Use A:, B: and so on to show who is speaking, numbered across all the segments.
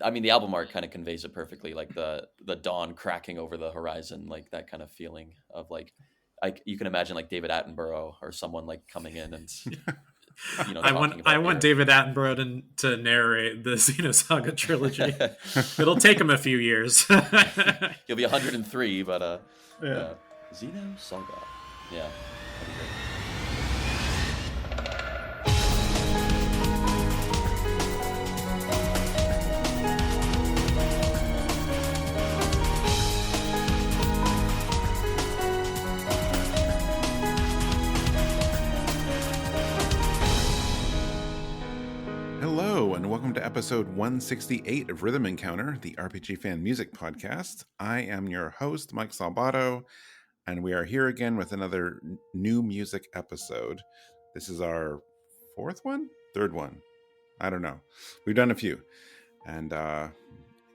A: I mean, the album art kind of conveys it perfectly, like the dawn cracking over the horizon, like that kind of feeling of like you can imagine like David Attenborough or someone like coming in and
B: I
A: talking
B: want David Attenborough to narrate the Xenosaga trilogy. It'll take him a few years.
A: He'll be 103, but
B: Yeah.
A: Xenosaga. Yeah, that'd be great.
C: Hello, and welcome to episode 168 of Rhythm Encounter, the RPG fan music podcast. I am your host, Mike Salbato, and we are here again with another new music episode. This is our third one. I don't know. We've done a few. And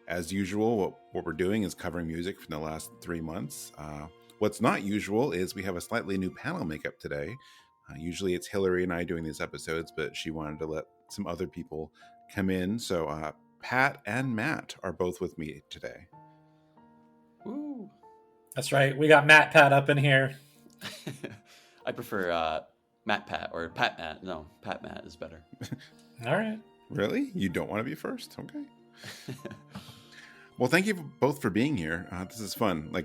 C: as usual, what we're doing is covering music from the last 3 months. What's not usual is we have a slightly new panel makeup today. Usually it's Hillary and I doing these episodes, but she wanted to let some other people come in. So Pat and Matt are both with me today.
A: Ooh.
B: That's right. We got Matt Pat up in here.
A: I prefer Matt Pat or Pat Matt. No, Pat Matt is better.
B: All right.
C: Really? You don't want to be first? Okay. Well, thank you both for being here. This is fun.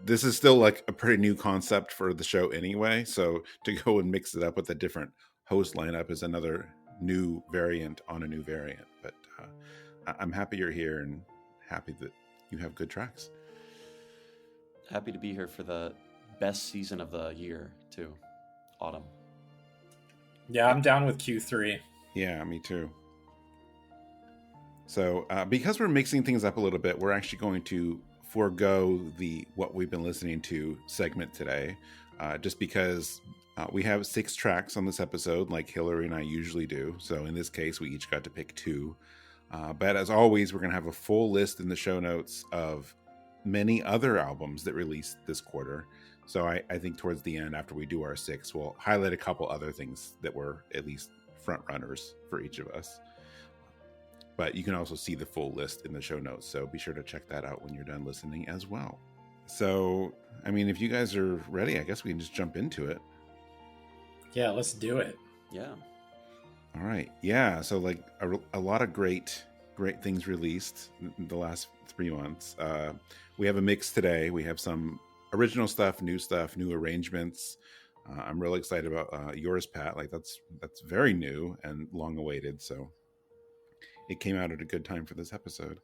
C: This is still like a pretty new concept for the show anyway. So to go and mix it up with a different host lineup is another new variant on a new variant. But I'm happy you're here and happy that you have good tracks.
A: Happy to be here for the best season of the year, too. Autumn.
B: Yeah, I'm down with Q3.
C: Yeah, me too. So because we're mixing things up a little bit, we're actually going to forego the what we've been listening to segment today, just because we have 6 tracks on this episode like Hillary and I usually do. So in this case, we each got to pick 2. But as always, we're going to have a full list in the show notes of many other albums that released this quarter. So I think towards the end, after we do our 6, we'll highlight a couple other things that were at least front runners for each of us. But you can also see the full list in the show notes, so be sure to check that out when you're done listening as well. So, I mean, if you guys are ready, I guess we can just jump into it.
B: Yeah, let's do it.
A: Yeah.
C: All right. Yeah, so like a lot of great things released in the last 3 months. We have a mix today. We have some original stuff, new arrangements. I'm really excited about yours, Pat. Like that's very new and long awaited, so it came out at a good time for this episode.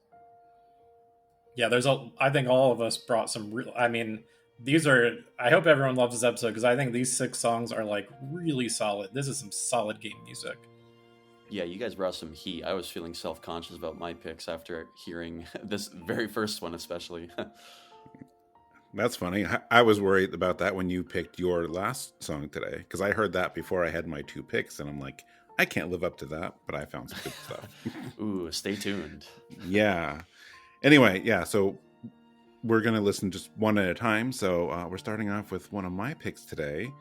B: Yeah, I think all of us brought some real, I hope everyone loves this episode because I think these 6 songs are like really solid. This is some solid game music.
A: Yeah, you guys brought some heat. I was feeling self-conscious about my picks after hearing this very first one, especially.
C: That's funny. I was worried about that when you picked your last song today, because I heard that before I had my 2 picks, and I'm like, I can't live up to that, but I found some good stuff.
A: Ooh, stay tuned.
C: Yeah. Anyway, yeah, so we're going to listen just one at a time. So we're starting off with one of my picks today,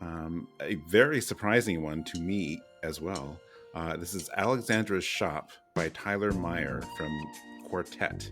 C: a very surprising one to me as well. This is Alexandra's Shop by Tyler Meyer from Quartet.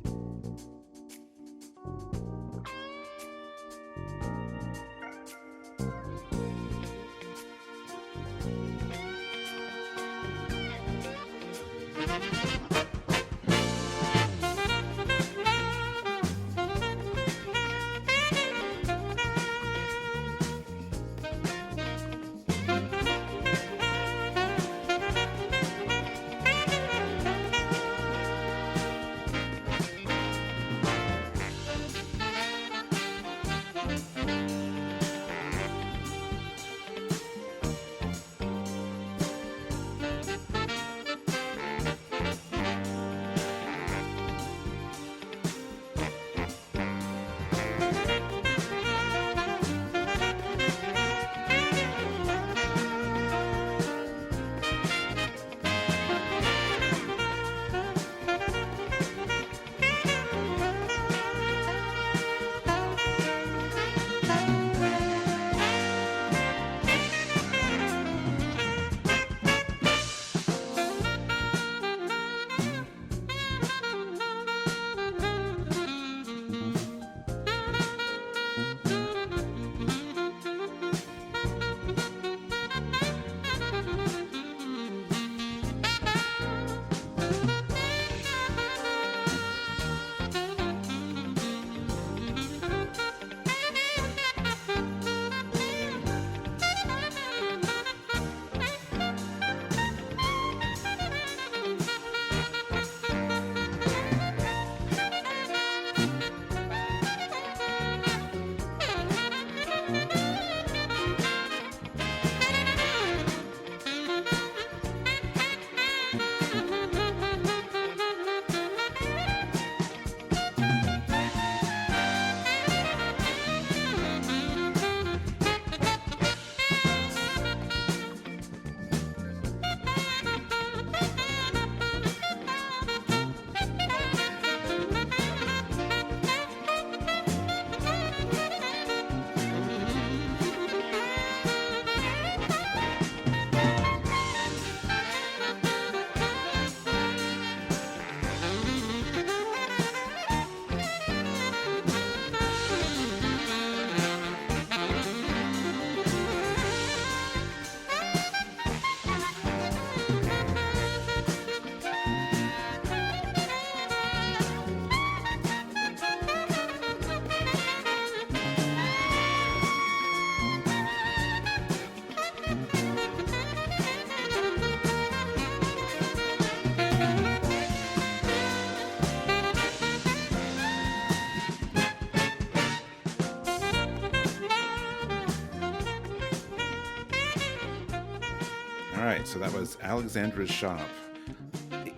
C: right, so that was Alexandra's Shop.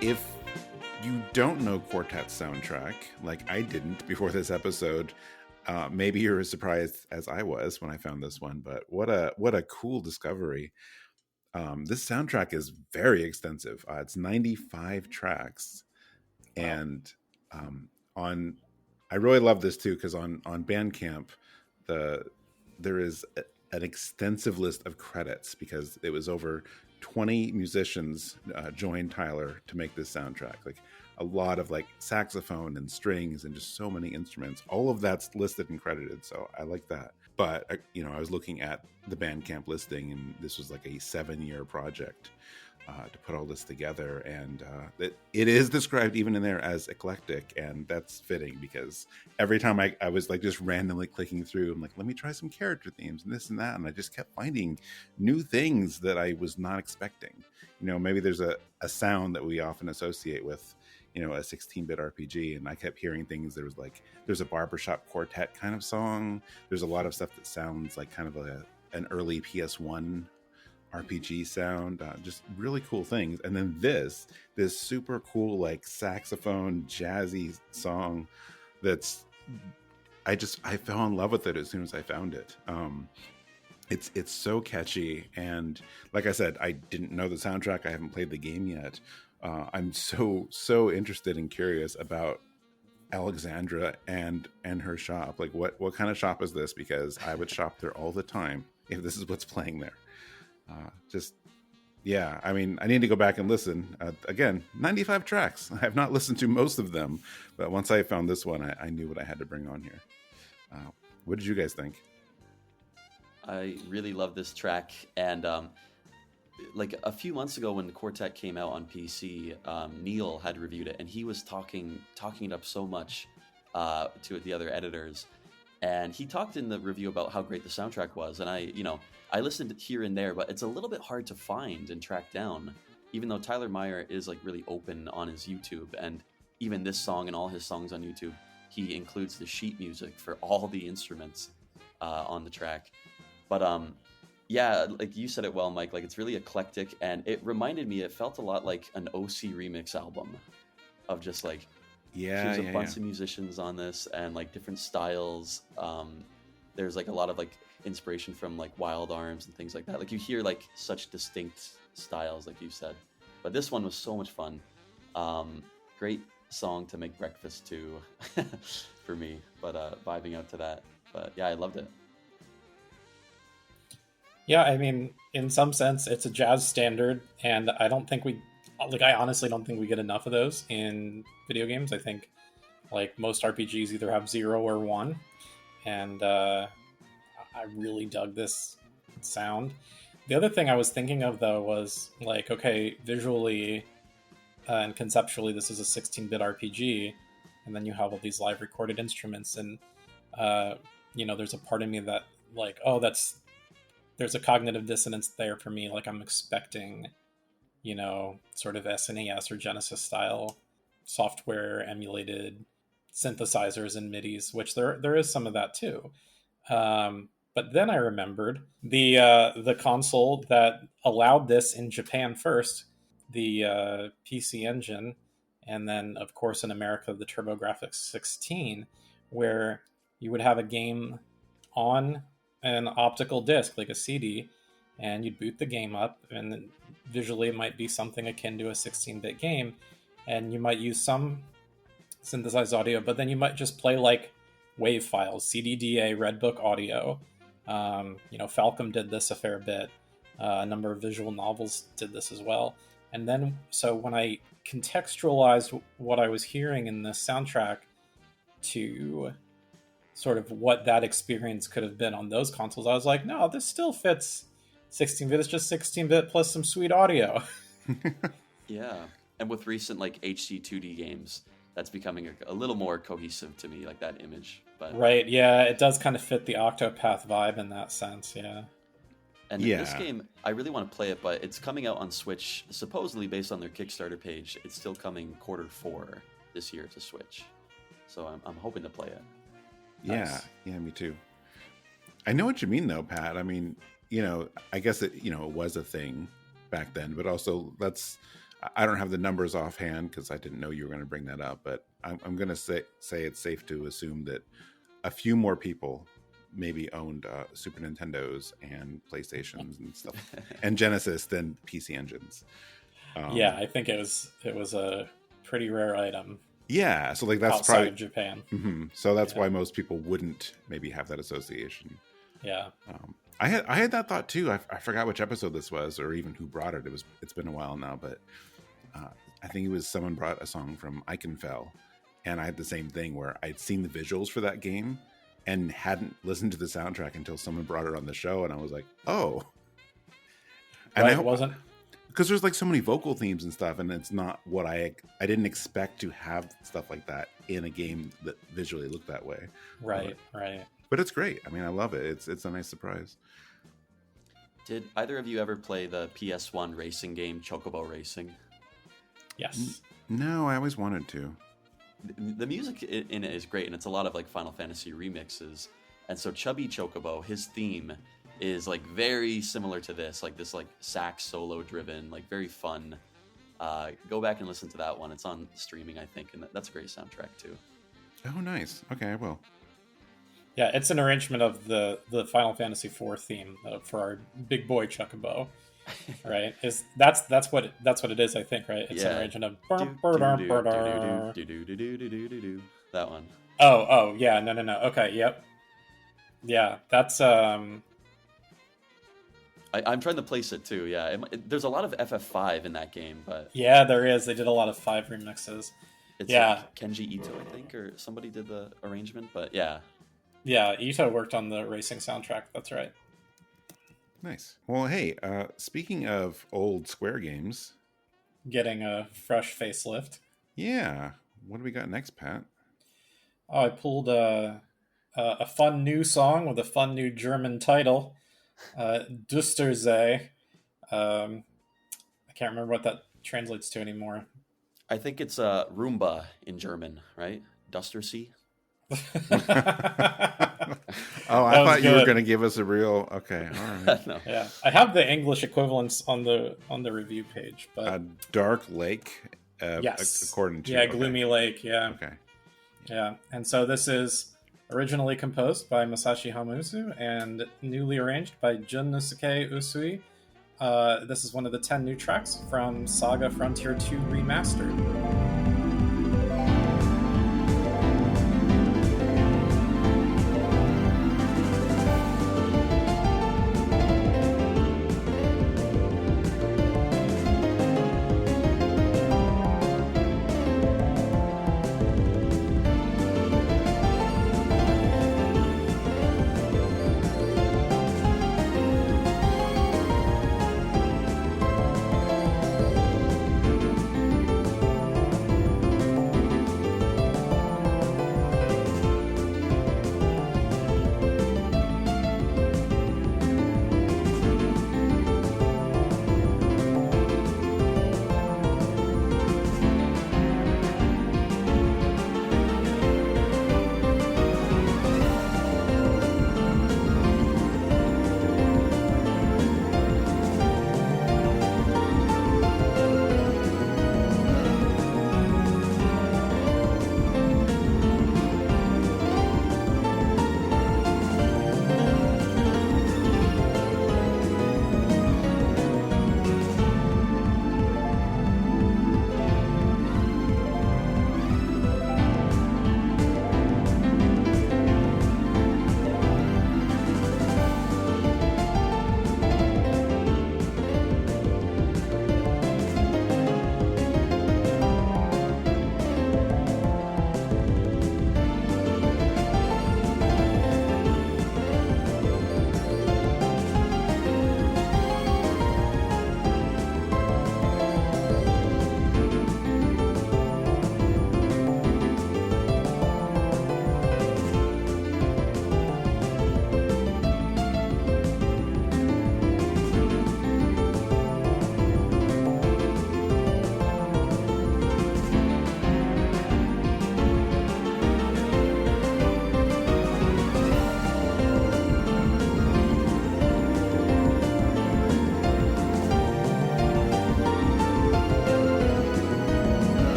C: If you don't know Quartet's soundtrack, like I didn't before this episode, maybe you're as surprised as I was when I found this one, but what a cool discovery. This soundtrack is very extensive. It's 95 tracks. Wow. And I really love this too, because on Bandcamp, there is an extensive list of credits, because it was over 20 musicians joined Tyler to make this soundtrack. Like a lot of like saxophone and strings and just so many instruments. All of that's listed and credited, so I like that. But I was looking at the Bandcamp listing, and this was like a 7-year project to put all this together, and it is described even in there as eclectic, and that's fitting, because every time I was like just randomly clicking through, I'm like, let me try some character themes and this and that, and I just kept finding new things that I was not expecting. Maybe there's a sound that we often associate with a 16-bit RPG, and I kept hearing things. There's a barbershop quartet kind of song. There's a lot of stuff that sounds like kind of an early PS1 RPG sound, just really cool things. And then this super cool like saxophone jazzy song I fell in love with it as soon as I found it. It's so catchy, and like I said, I didn't know the soundtrack. I haven't played the game yet. I'm so interested and curious about Alexandra and her shop. Like what kind of shop is this? Because I would shop there all the time if this is what's playing there. I mean, I need to go back and listen. Again, 95 tracks. I have not listened to most of them, but once I found this one, I knew what I had to bring on here. What did you guys think?
A: I really love this track, and like a few months ago when the Quartet came out on PC, Neil had reviewed it, and he was talking it up so much to the other editors, and he talked in the review about how great the soundtrack was, and I listened here and there, but it's a little bit hard to find and track down, even though Tyler Meyer is like really open on his YouTube, and even this song and all his songs on YouTube, he includes the sheet music for all the instruments on the track. But yeah, like you said it well, Mike, like it's really eclectic, and it felt a lot like an OC remix album of just like, there's a bunch of musicians on this and like different styles. There's like a lot of like inspiration from like Wild Arms and things like that. Like you hear like such distinct styles, like you said. But this one was so much fun. Great song to make breakfast to for me, but vibing out to that. But yeah, I loved it.
B: Yeah, I mean, in some sense, it's a jazz standard, and I honestly don't think we get enough of those in video games. I think, like, most RPGs either have 0 or 1, and I really dug this sound. The other thing I was thinking of, though, was, like, okay, visually and conceptually, this is a 16-bit RPG, and then you have all these live recorded instruments, and, there's a part of me that, like, there's a cognitive dissonance there for me. Like I'm expecting, sort of SNES or Genesis style software emulated synthesizers and MIDIs, which there is some of that too. But then I remembered the console that allowed this in Japan first, the PC Engine, and then of course in America the TurboGrafx 16, where you would have a game on an optical disc, like a CD, and you'd boot the game up, and then visually it might be something akin to a 16-bit game, and you might use some synthesized audio, but then you might just play like WAV files, CDDA, Redbook audio. Falcom did this a fair bit. A number of visual novels did this as well. And then, so when I contextualized what I was hearing in this soundtrack to sort of what that experience could have been on those consoles, I was like, no, this still fits 16-bit. It's just 16-bit plus some sweet audio.
A: Yeah. And with recent like HD 2D games, that's becoming a little more cohesive to me, like that image. But
B: right, yeah, it does kind of fit the Octopath vibe in that sense, yeah.
A: And this game, I really want to play it, but it's coming out on Switch, supposedly based on their Kickstarter page. It's still coming Q4 this year to Switch. So I'm hoping to play it.
C: Nice. Yeah, me too. I know what you mean, though, Pat. I mean, I guess it was a thing back then, but also I don't have the numbers offhand because I didn't know you were going to bring that up, but I'm going to say it's safe to assume that a few more people maybe owned Super Nintendos and PlayStations and stuff and Genesis than PC Engines.
B: Yeah, I think it was a pretty rare item.
C: Yeah, so like that's
B: outside
C: probably
B: of Japan.
C: Mm-hmm. So that's why most people wouldn't maybe have that association.
B: Yeah,
C: I had that thought too. I forgot which episode this was, or even who brought it. It's been a while now, but I think it was someone brought a song from Eichenfell, and I had the same thing where I'd seen the visuals for that game and hadn't listened to the soundtrack until someone brought it on the show, and I was like, oh. And
B: right, it wasn't.
C: Because there's like so many vocal themes and stuff, and it's not what I didn't expect to have stuff like that in a game that visually looked that way.
B: Right, right.
C: But it's great. I mean, I love it. It's a nice surprise.
A: Did either of you ever play the PS1 racing game Chocobo Racing?
B: Yes.
C: No, I always wanted to.
A: The music in it is great, and it's a lot of like Final Fantasy remixes. And so Chubby Chocobo, his theme is like very similar to this like sax solo driven, like very fun. Go back and listen to that one. It's on streaming, I think, and that's a great soundtrack too.
C: Oh, nice. Okay, I will.
B: Yeah, it's an arrangement of the Final Fantasy IV theme for our big boy Chocobo, right? That's what it is, I think, right? It's an arrangement of
A: that one.
B: Oh, yeah, no. Okay, yep. Yeah, that's
A: I'm trying to place it too. Yeah, there's a lot of FF5 in that game, but
B: yeah, there is. They did a lot of 5 remixes.
A: It's like Kenji Ito, I think, or somebody did the arrangement. But yeah,
B: Ito worked on the racing soundtrack. That's right.
C: Nice. Well, hey, speaking of old Square games,
B: getting a fresh facelift.
C: Yeah, what do we got next, Pat?
B: Oh, I pulled a fun new song with a fun new German title. Düstersee. I can't remember what that translates to anymore.
A: I think it's Roomba in German, right? Düstersee.
C: Oh, I thought you were going to give us a real. Okay, all right.
B: No. Yeah, I have the English equivalents on the review page, but
C: a dark lake.
B: Yes,
C: according to
B: gloomy lake. Yeah.
C: Okay.
B: Yeah, and so this is originally composed by Masashi Hamauzu and newly arranged by Junnosuke Usui. This is one of the 10 new tracks from SaGa Frontier 2 Remastered.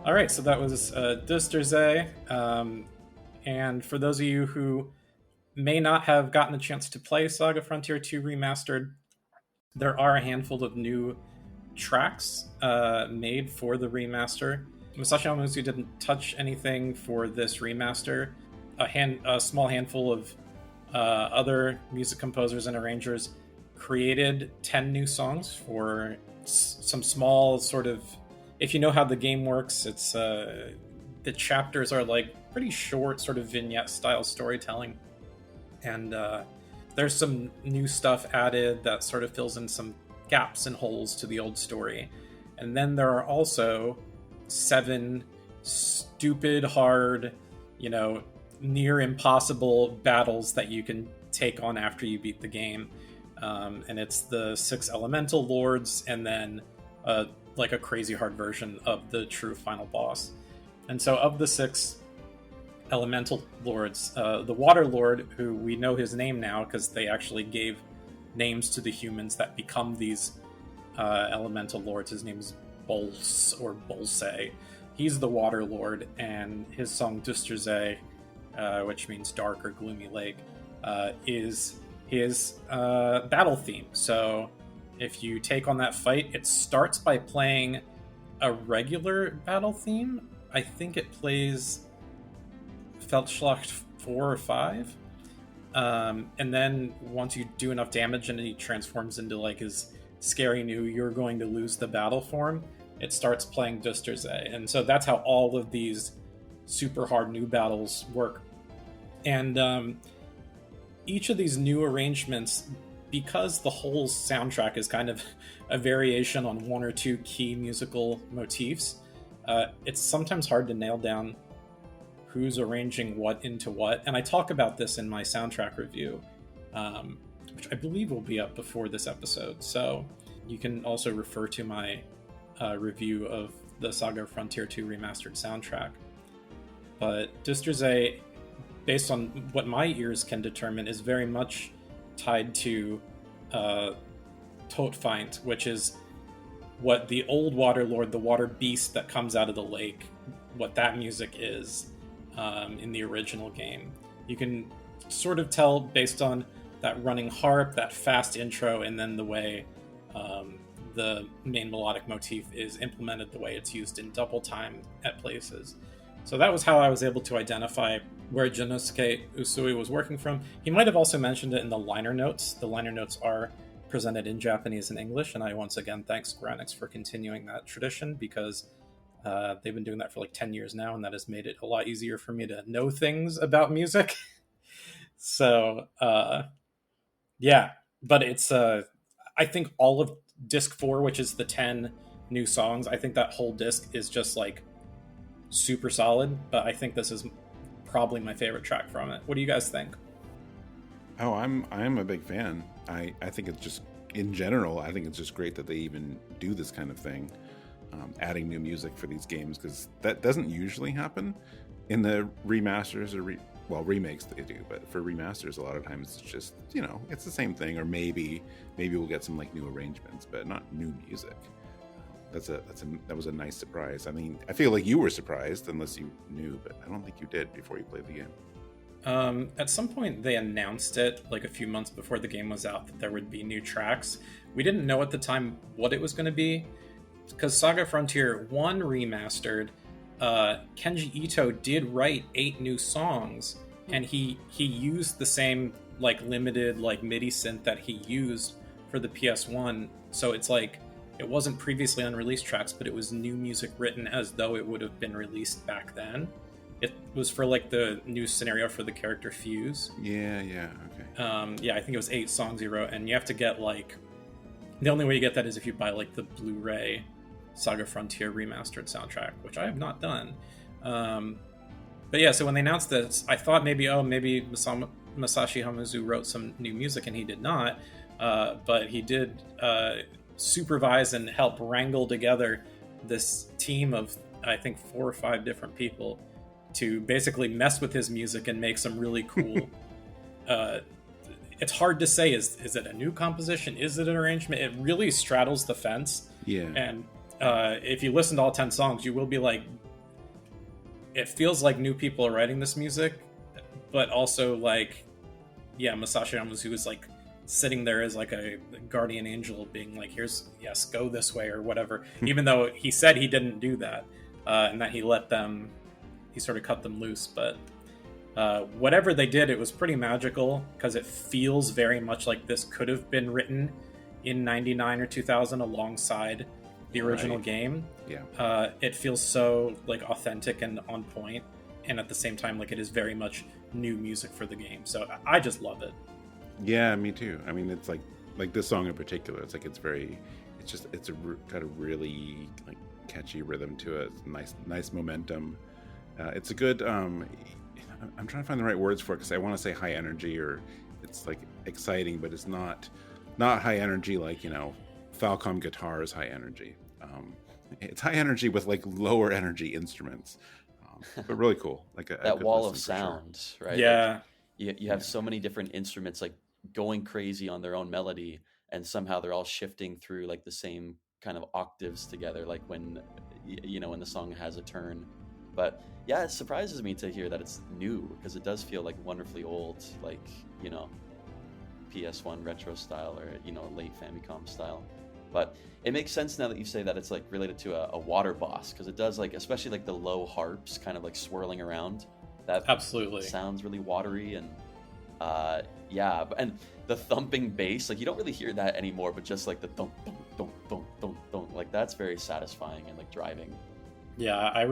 B: All right, so that was Düstersee. And for those of you who may not have gotten the chance to play SaGa Frontier 2 Remastered, there are a handful of new tracks made for the remaster. Masashi Hamauzu didn't touch anything for this remaster. A small handful of other music composers and arrangers created 10 new songs for some small sort of... If you know how the game works, it's the chapters are like pretty short, sort of vignette-style storytelling. And there's some new stuff added that sort of fills in some gaps and holes to the old story. And then there are also 7 stupid, hard, near impossible battles that you can take on after you beat the game. And it's the 6 elemental lords and then like a crazy hard version of the true final boss. And so of the 6 elemental lords, the water lord, who we know his name now because they actually gave names to the humans that become these elemental lords. His name is Bolse or Bolse. He's the water lord, and his song Düstersee, which means dark or gloomy lake, is his battle theme. So if you take on that fight, it starts by playing a regular battle theme. I think it plays Feldschlacht 4 or 5. And then once you do enough damage and he transforms into like his scary new "you're going to lose the battle" form, it starts playing Düstersee. And so that's how all of these super hard new battles work. And each of these new arrangements, because the whole soundtrack is kind of a variation on 1 or 2 key musical motifs, it's sometimes hard to nail down who's arranging what into what. And I talk about this in my soundtrack review, which I believe will be up before this episode. So you can also refer to my review of the SaGa Frontier 2 Remastered soundtrack. But Düstersee, based on what my ears can determine, is very much tied to Todfeind, which is what the old water lord, the water beast that comes out of the lake, what that music is in the original game. You can sort of tell based on that running harp, that fast intro, and then the way the main melodic motif is implemented, the way it's used in double time at places. So that was how I was able to identify where Junnosuke Usui was working from. He might have also mentioned it in the liner notes. The liner notes are presented in Japanese and English, and I once again thank Square Enix for continuing that tradition, because they've been doing that for like 10 years now, and that has made it a lot easier for me to know things about music. So, yeah. But it's, I think all of Disc 4, which is the 10 new songs, I think that whole disc is just like super solid, but I think this is probably my favorite track from it. What do you guys think?
C: Oh, I'm a big fan. I think it's just, in general, I think it's just great that they even do this kind of thing, adding new music for these games, because that doesn't usually happen in the remasters or remakes they do, but for remasters a lot of times it's just, it's the same thing, or maybe we'll get some like new arrangements, but not new music. That was a nice surprise. I mean, I feel like you were surprised, unless you knew, but I don't think you did before you played the game.
B: At some point they announced it like a few months before the game was out that there would be new tracks. We didn't know at the time what it was going to be, because SaGa Frontier 1 Remastered, Kenji Ito did write 8 new songs, and he used the same like limited like MIDI synth that he used for the PS1. So it's like it wasn't previously unreleased tracks, but it was new music written as though it would have been released back then. It was for like the new scenario for the character Fuse.
C: Yeah, okay.
B: Yeah, I think it was 8 songs he wrote, and you have to get like, the only way you get that is if you buy like the Blu-ray SaGa Frontier Remastered soundtrack, which I have not done. But yeah, so when they announced this, I thought maybe Masashi Hamauzu wrote some new music, and he did not. But he did supervise and help wrangle together this team of, I think, 4 or 5 different people to basically mess with his music and make some really cool... it's hard to say, is it a new composition? Is it an arrangement? It really straddles the fence.
C: Yeah.
B: And if you listen to all 10 songs, you will be like, it feels like new people are writing this music, but also like, yeah, Masashi Hamauzu is like sitting there as like a guardian angel being like, here's, yes, go this way or whatever, even though he said he didn't do that, and that he sort of cut them loose. But whatever they did, it was pretty magical, because it feels very much like this could have been written in 99 or 2000 alongside the original game.
C: Yeah.
B: It feels so like authentic and on point, and at the same time like it is very much new music for the game. So I just love it.
C: Yeah, me too. I mean, it's like this song in particular. It's like got a really like catchy rhythm to it. Nice momentum. It's a good. I'm trying to find the right words for it, because I want to say high energy, or it's like exciting, but it's not high energy like, Falcom guitar is high energy. It's high energy with like lower energy instruments, but really cool. Like
A: that wall of sound, sure. Right?
B: Yeah.
A: Like, you have so many different instruments like going crazy on their own melody, and somehow they're all shifting through like the same kind of octaves together, like when when the song has a turn. But yeah, it surprises me to hear that it's new, because it does feel like wonderfully old, like PS1 retro style, or late Famicom style. But it makes sense now that you say that it's like related to a water boss, because it does, like, especially like the low harps kind of like swirling around, that
B: absolutely
A: sounds really watery. And and the thumping bass, like you don't really hear that anymore, but just like the thump thump thump thump thump thump, like that's very satisfying and like driving.
B: Yeah,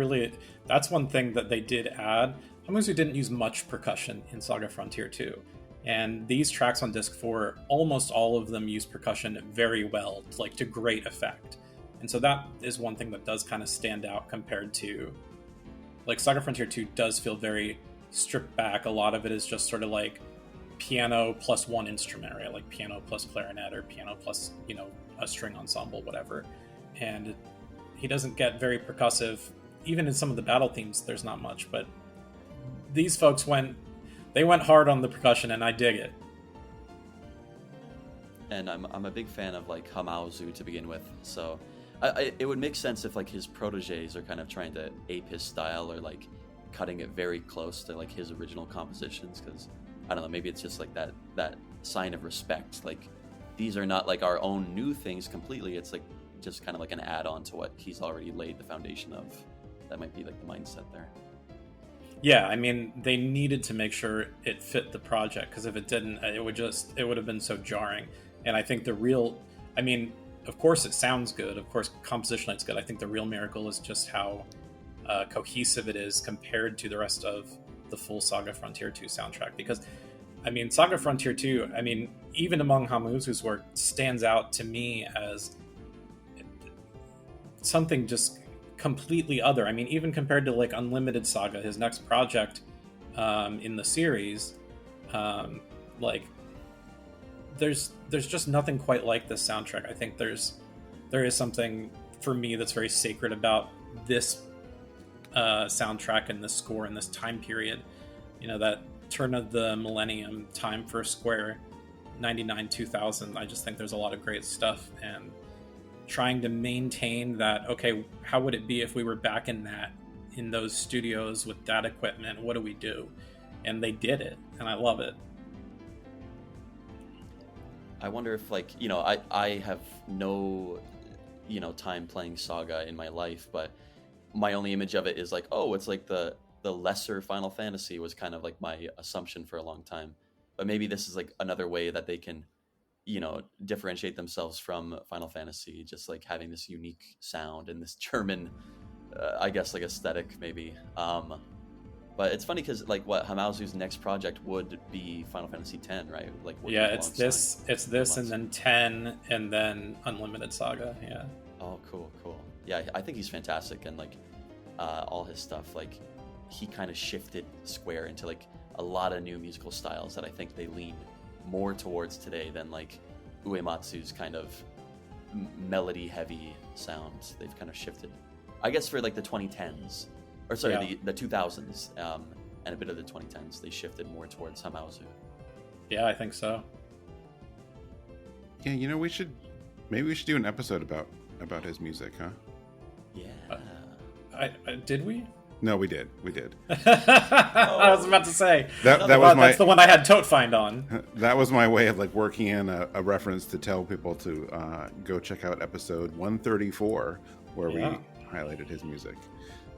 B: that's one thing that they did add. Hamauzu didn't use much percussion in SaGa Frontier 2. And these tracks on disc 4, almost all of them use percussion very well, like to great effect. And so that is one thing that does kind of stand out compared to, like, SaGa Frontier 2 does feel very stripped back. A lot of it is just sort of like piano plus one instrument, right? Like piano plus clarinet, or piano plus, a string ensemble, whatever. And he doesn't get very percussive. Even in some of the battle themes, there's not much, but these folks went hard on the percussion, and I dig it.
A: And I'm a big fan of like Hamauzu to begin with, so it would make sense if like his proteges are kind of trying to ape his style, or like cutting it very close to like his original compositions, because I don't know, maybe it's just like that sign of respect. Like, these are not like our own new things completely. It's like just kind of like an add-on to what he's already laid the foundation of. That might be like the mindset there.
B: Yeah, I mean, they needed to make sure it fit the project, because if it didn't, it would have been so jarring. And I think of course it sounds good, of course compositionally it's good. I think the real miracle is just how cohesive it is compared to the rest of the full SaGa Frontier 2 soundtrack. Because, I mean, SaGa Frontier 2, I mean, even among Hamauzu's work, stands out to me as something just completely other. I mean, even compared to like Unlimited Saga, his next project in the series, like there's just nothing quite like this soundtrack. I think there is something for me that's very sacred about this soundtrack and this score in this time period. That turn of the millennium time for Square, 99 2000. I just think there's a lot of great stuff, and trying to maintain that, okay, how would it be if we were back in those studios with that equipment? What do we do? And they did it, and I love it.
A: I wonder if, like, I have no, time playing SaGa in my life, but my only image of it is like, oh, it's like the lesser Final Fantasy was kind of like my assumption for a long time. But maybe this is like another way that they can, differentiate themselves from Final Fantasy, just like having this unique sound and this German, I guess, like aesthetic maybe. But it's funny because like what Hamauzu's next project would be Final Fantasy X, right? Like,
B: yeah, it's this, and then 10, and then Unlimited Saga. Yeah.
A: Oh, cool. Yeah, I think he's fantastic, and like all his stuff, like he kind of shifted Square into like a lot of new musical styles that I think they lean more towards today than like Uematsu's kind of melody heavy sounds. They've kind of shifted, I guess, for like the 2010s, or sorry,
B: yeah,
A: the 2000s, and a bit of the 2010s. They shifted more towards Hamauzu.
B: Yeah, I think so.
C: Yeah, maybe we should do an episode about his music, huh?
A: Yeah.
B: Did we?
C: No, we did.
B: I was about to say that's the one I had Tote Find on.
C: That was my way of like working in a reference to tell people to go check out episode 134 where we highlighted his music.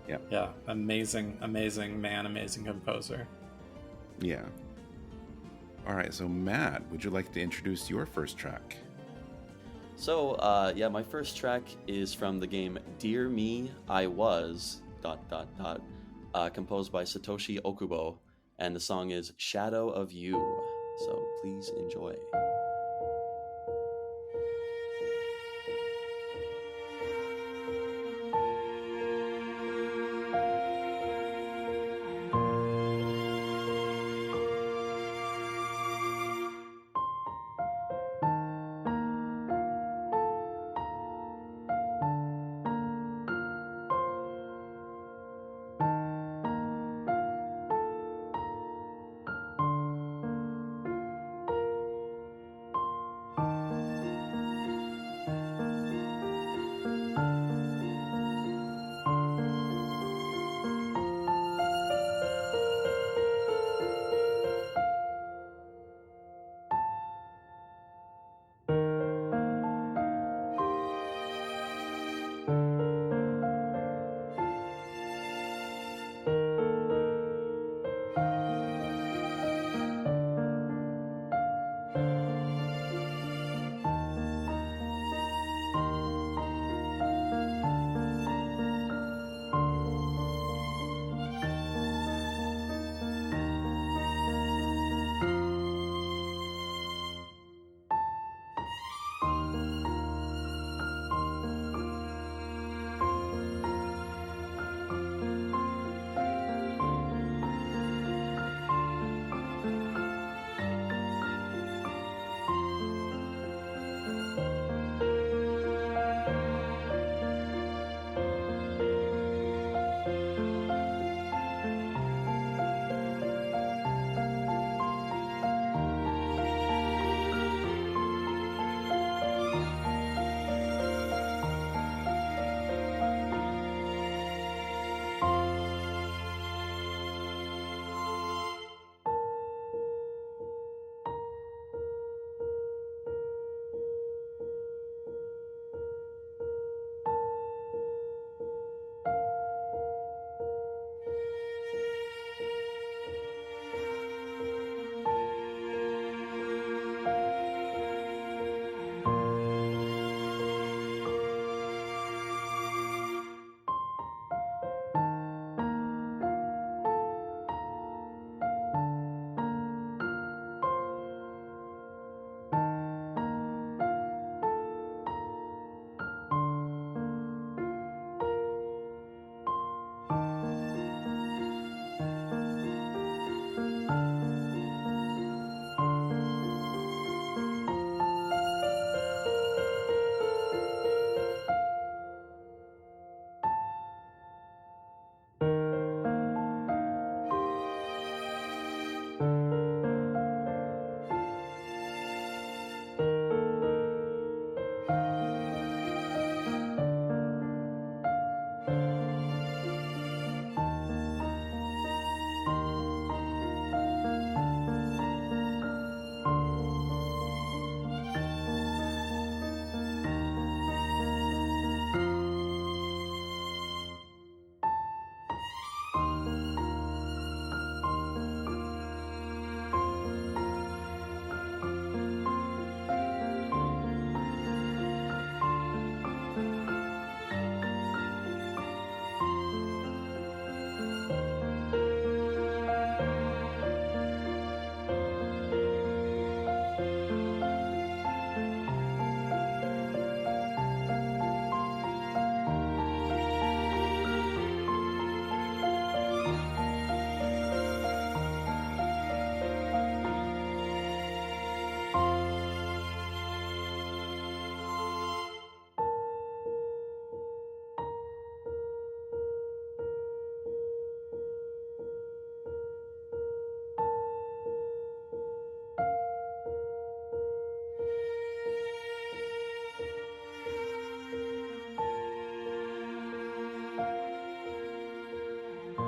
B: Yeah, amazing man, amazing composer.
C: Yeah. All right, so Matt, would you like to introduce your first track?
A: So, my first track is from the game Dear Me, I Was... ... composed by Satoshi Okubo, and the song is Shadow of You. So please enjoy.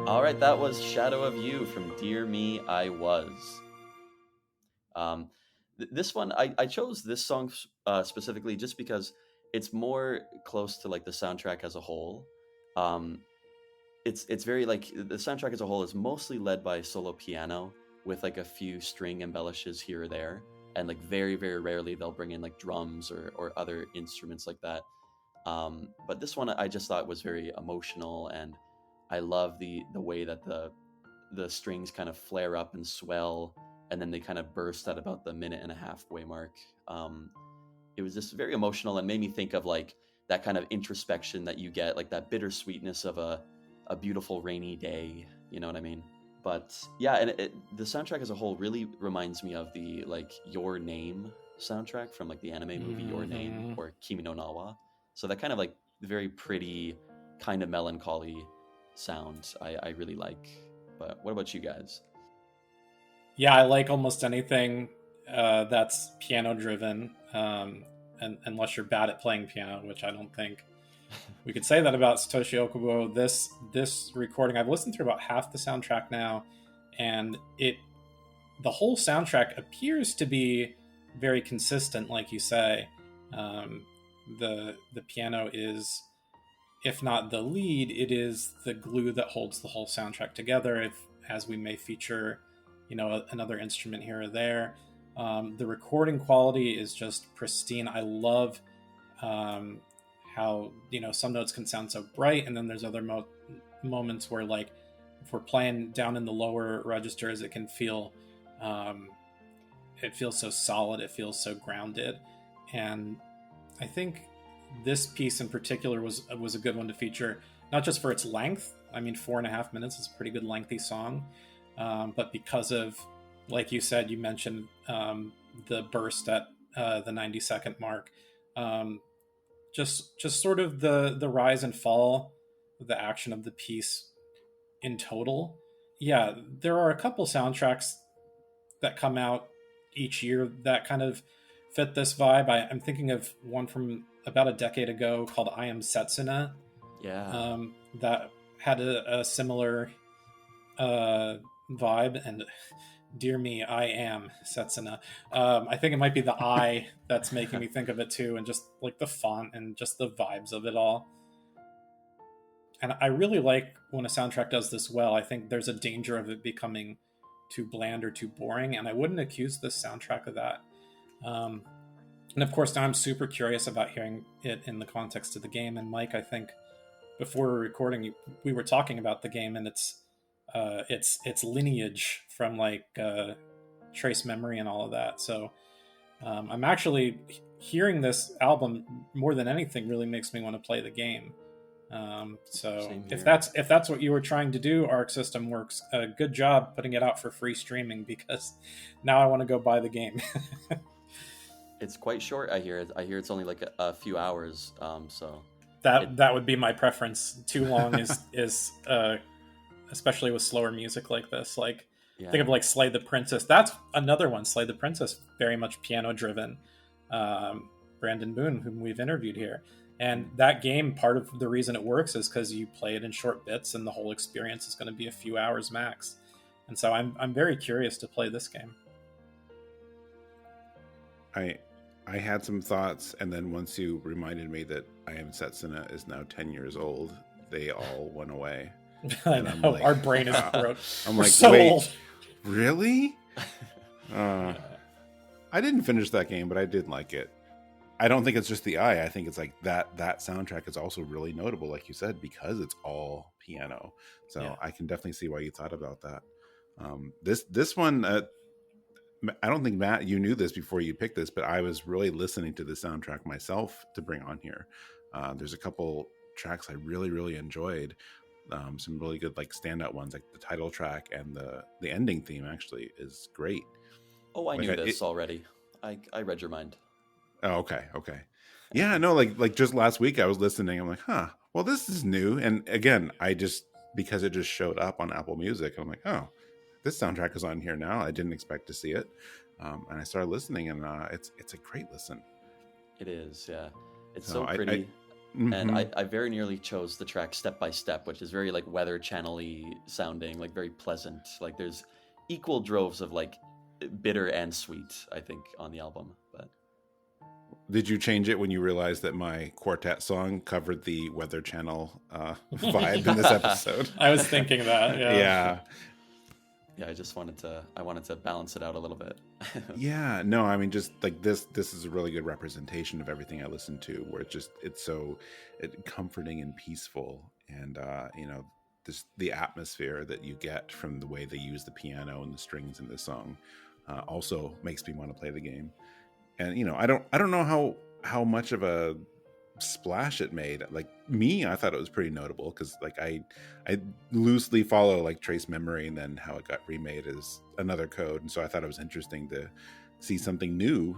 A: All right, that was Shadow of You from Dear Me, I Was. This one, I chose this song specifically just because it's more close to like the soundtrack as a whole. Um, it's very like the soundtrack as a whole is mostly led by solo piano with like a few string embellishes here or there, and like very very rarely they'll bring in like drums or other instruments like that. But this one I just thought was very emotional, and I love the way that the strings kind of flare up and swell, and then they kind of burst at about the minute and a halfway mark. It was just very emotional and made me think of like that kind of introspection that you get, like that bittersweetness of a beautiful rainy day. You know what I mean? But yeah, and the soundtrack as a whole really reminds me of the like Your Name soundtrack from like the anime movie Your Name or Kimi no Na wa. So that kind of like very pretty, kind of melancholy sound I really like. But what about you guys?
B: Yeah, I like almost anything that's piano driven, and unless you're bad at playing piano, which I don't think we could say that about Satoshi Okubo. This recording, I've listened through about half the soundtrack now, and the whole soundtrack appears to be very consistent, like you say. The piano is, if not the lead, it is the glue that holds the whole soundtrack together. As we may feature, another instrument here or there. The recording quality is just pristine. I love how some notes can sound so bright, and then there's other moments where, like, if we're playing down in the lower registers, it can feel it feels so solid, it feels so grounded. And I think this piece in particular was a good one to feature, not just for its length. I mean, 4.5 minutes is a pretty good lengthy song, but because of, like you said, you mentioned the burst at the 90-second mark. Just sort of the rise and fall of the action of the piece in total. Yeah, there are a couple soundtracks that come out each year that kind of fit this vibe. I'm thinking of one from about a decade ago called I Am Setsuna.
A: Yeah.
B: That had a similar vibe, and dear me, I am Setsuna. I think it might be the I that's making me think of it too, and just like the font and just the vibes of it all. And I really like when a soundtrack does this well. I think there's a danger of it becoming too bland or too boring, and I wouldn't accuse this soundtrack of that. And of course, now I'm super curious about hearing it in the context of the game. And Mike, I think before we were recording, we were talking about the game and its lineage from like trace memory and all of that. So I'm actually hearing this album more than anything really makes me want to play the game. So if that's what you were trying to do, Arc System Works, good job putting it out for free streaming, because now I want to go buy the game.
A: It's quite short. I hear it's only like a few hours. So
B: that would be my preference. Too long is especially with slower music like this. Like, yeah. Think of like Slay the Princess. That's another one. Slay the Princess, very much piano driven. Brandon Boone, whom we've interviewed here. And that game, part of the reason it works is because you play it in short bits, and the whole experience is going to be a few hours max. And so I'm very curious to play this game.
C: I had some thoughts, and then once you reminded me that I Am Setsuna is now 10 years old, they all went away.
B: I know, like, our brain is broke.
C: I'm like,
B: so
C: wait,
B: old.
C: Really? I didn't finish that game, but I did like it. I don't think it's just the eye. I think it's like that soundtrack is also really notable, like you said, because it's all piano. So yeah. I can definitely see why you thought about that. This one, I don't think, Matt, you knew this before you picked this, but I was really listening to the soundtrack myself to bring on here. There's a couple tracks I really, really enjoyed. Some really good like standout ones, like the title track, and the ending theme actually is great.
A: Oh, I knew this already. I read your mind.
C: Oh, okay. Yeah, no, like just last week I was listening. I'm like, well, this is new. And again, because it just showed up on Apple Music, I'm like, oh, this soundtrack is on here now. I didn't expect to see it. And I started listening, and it's a great listen.
A: It is, yeah. It's so pretty. and I very nearly chose the track Step by Step, which is very like Weather Channel-y sounding, like very pleasant. Like there's equal droves of like bitter and sweet, I think, on the album. But
C: did you change it when you realized that my Quartet song covered the Weather Channel vibe in this episode?
B: I was thinking that.
C: Yeah.
A: Yeah, I wanted to balance it out a little bit.
C: Yeah, no, I mean, just like this is a really good representation of everything I listen to, where it's so comforting and peaceful, and the atmosphere that you get from the way they use the piano and the strings in this song also makes me want to play the game. And I don't know how much of a splash it made. Like me, I thought it was pretty notable because like I loosely follow like Trace Memory, and then how it got remade as another code, and so I thought it was interesting to see something new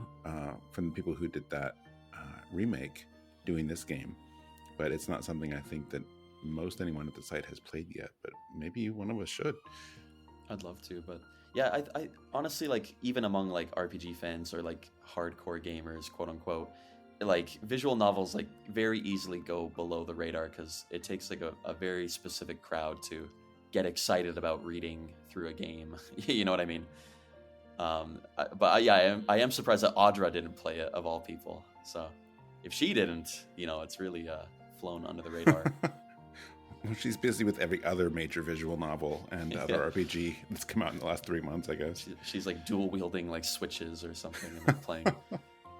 C: from the people who did that remake doing this game. But it's not something I think that most anyone at the site has played yet, but maybe one of us should.
A: I'd love to, but yeah, I honestly, like, even among like RPG fans or like hardcore gamers, quote unquote, like visual novels like very easily go below the radar because it takes like a very specific crowd to get excited about reading through a game. You know what I mean? I am surprised that Audra didn't play it, of all people. So if she didn't, it's really flown under the radar.
C: Well, she's busy with every other major visual novel and other RPG that's come out in the last 3 months, I guess.
A: She's like dual wielding like switches or something and like playing.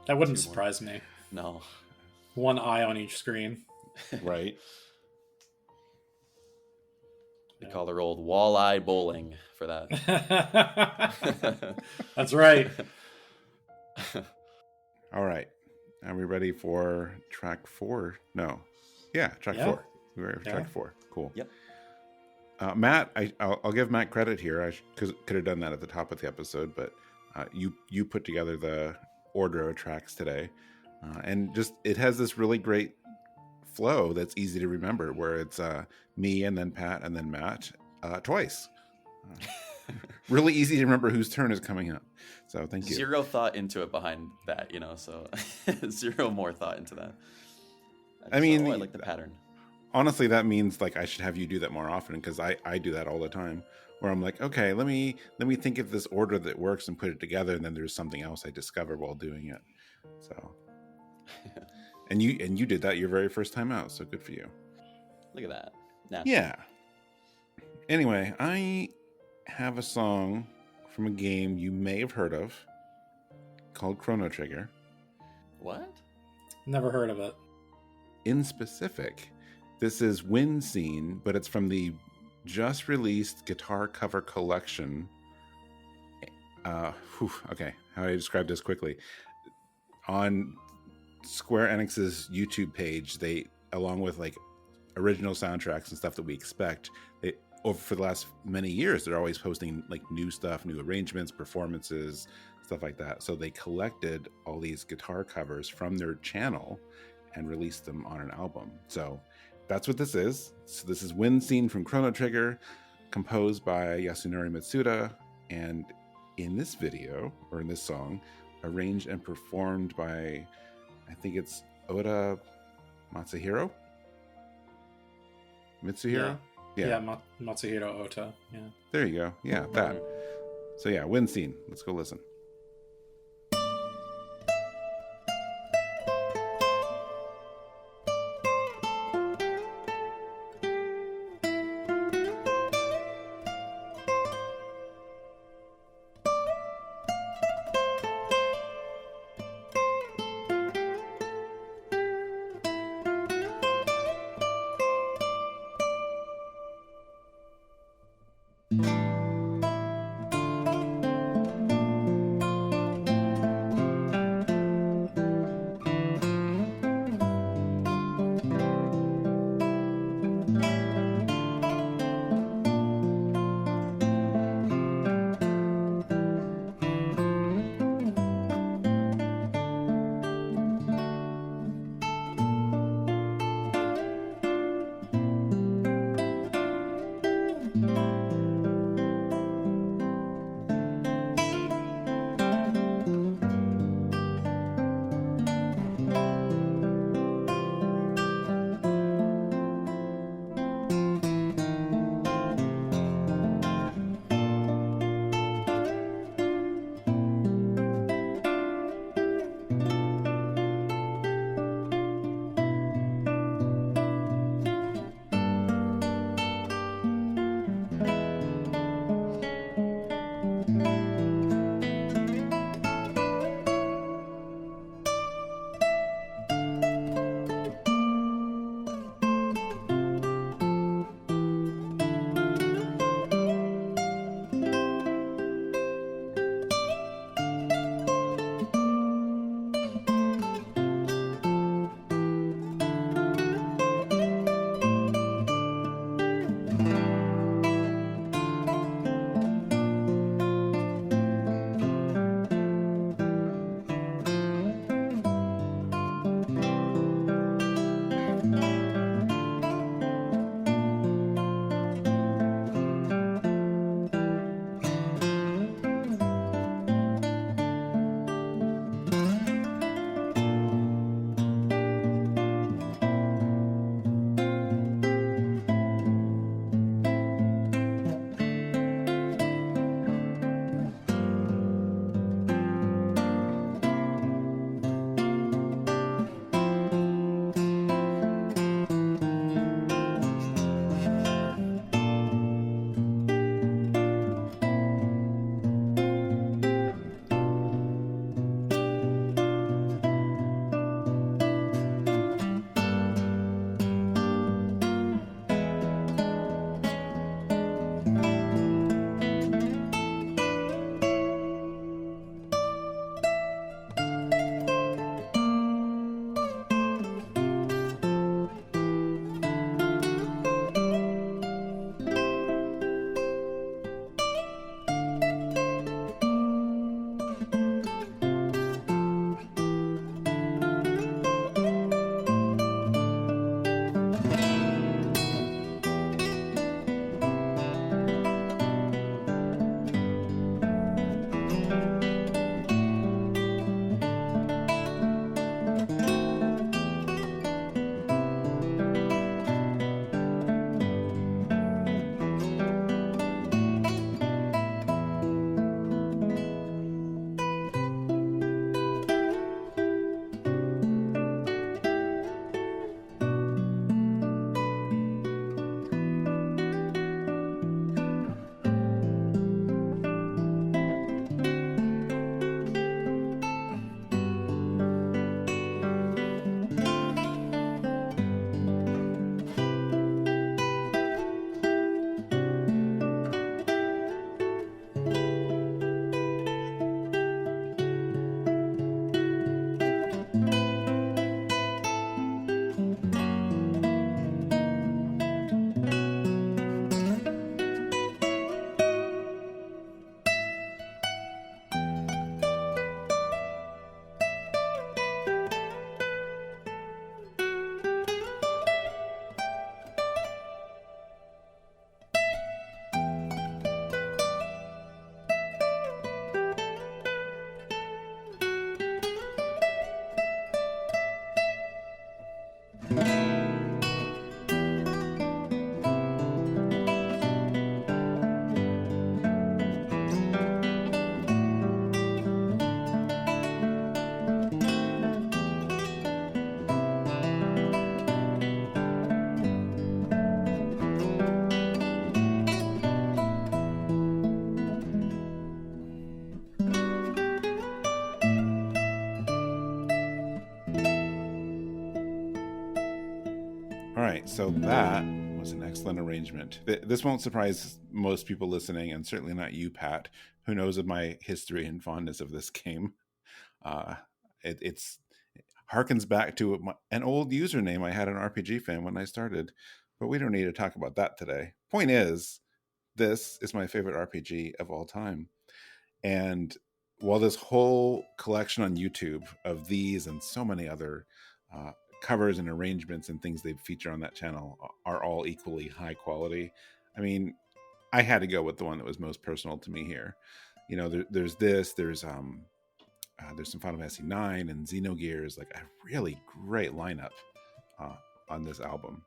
B: That wouldn't surprise me.
A: No.
B: One eye on each screen.
C: Right.
A: They call her old walleye bowling for that.
B: That's right.
C: All right. Are we ready for track 4? No. Yeah, track 4. We're ready for track 4. Cool.
A: Yep.
C: Matt, I'll give Matt credit here. I could have done that at the top of the episode, but you put together the order of tracks today. And just it has this really great flow that's easy to remember, where it's me and then Pat and then Matt twice. Really easy to remember whose turn is coming up. So thank you.
A: Zero thought into it behind that, so zero more thought into that. I like the pattern.
C: Honestly, that means like I should have you do that more often, because I do that all the time, where I'm like, okay, let me think of this order that works and put it together, and then there's something else I discover while doing it. So and you did that your very first time out, so good for you.
A: Look at that.
C: Yeah. Anyway, I have a song from a game you may have heard of called Chrono Trigger.
A: What?
B: Never heard of it.
C: In specific, this is Wind Scene, but it's from the just released guitar cover collection. Okay, how do I describe this quickly? On Square Enix's YouTube page, they, along with like original soundtracks and stuff that we expect, they, over for the last many years, they're always posting like new stuff, new arrangements, performances, stuff like that. So they collected all these guitar covers from their channel and released them on an album. So that's what this is. So this is Wind Scene from Chrono Trigger, composed by Yasunori Mitsuda, and in this video, or in this song, arranged and performed by, I think it's Ohta Mitsuhiro?
B: Yeah, Matsuhiro Ohta. Yeah.
C: There you go. Yeah, that. So yeah, Wind Scene. Let's go listen. right, so that was an excellent arrangement. This won't surprise most people listening, and certainly not you, Pat, who knows of my history and fondness of this game. It's harkens back to an old username I had on RPG Fan when I started, but we don't need to talk about that today. Point is, this is my favorite RPG of all time. And while this whole collection on YouTube of these and so many other covers and arrangements and things they feature on that channel are all equally high quality, I mean, I had to go with the one that was most personal to me here. You know, there's some Final Fantasy 9 and Xenogears, like a really great lineup on this album.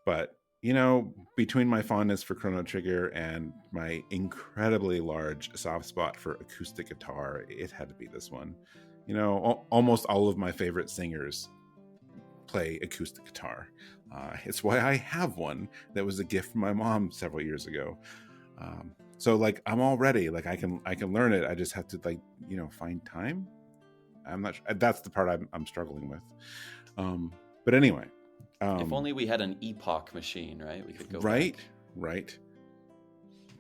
C: But you know, between my fondness for Chrono Trigger and my incredibly large soft spot for acoustic guitar, it had to be this one. You know, almost all of my favorite singers play acoustic guitar. It's why I have one that was a gift from my mom several years ago. So like, I'm all ready. Like I can learn it. I just have to, like, you know, find time. I'm not sure. That's the part I'm struggling with. But anyway.
A: If only we had an epoch machine, right? We could go
C: right,
A: back.
C: Right.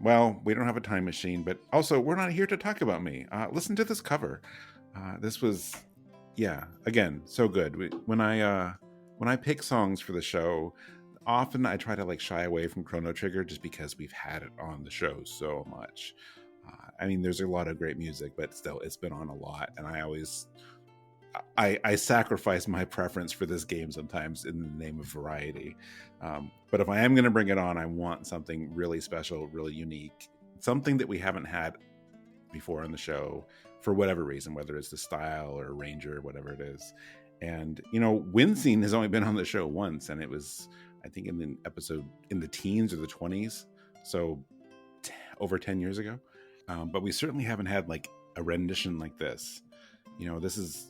C: Well, we don't have a time machine, but also we're not here to talk about me. Listen to this cover. This was, yeah, again, so good. When I pick songs for the show, often I try to like shy away from Chrono Trigger just because we've had it on the show so much. I mean, there's a lot of great music, but still, it's been on a lot, and I sacrifice my preference for this game sometimes in the name of variety. But if I am going to bring it on, I want something really special, really unique, something that we haven't had before on the show for whatever reason, whether it's the style or arranger or whatever it is. And, you know, Winscene has only been on the show once, and it was, I think, in an episode in the teens or the 20s. So over 10 years ago. But we certainly haven't had like a rendition like this. You know,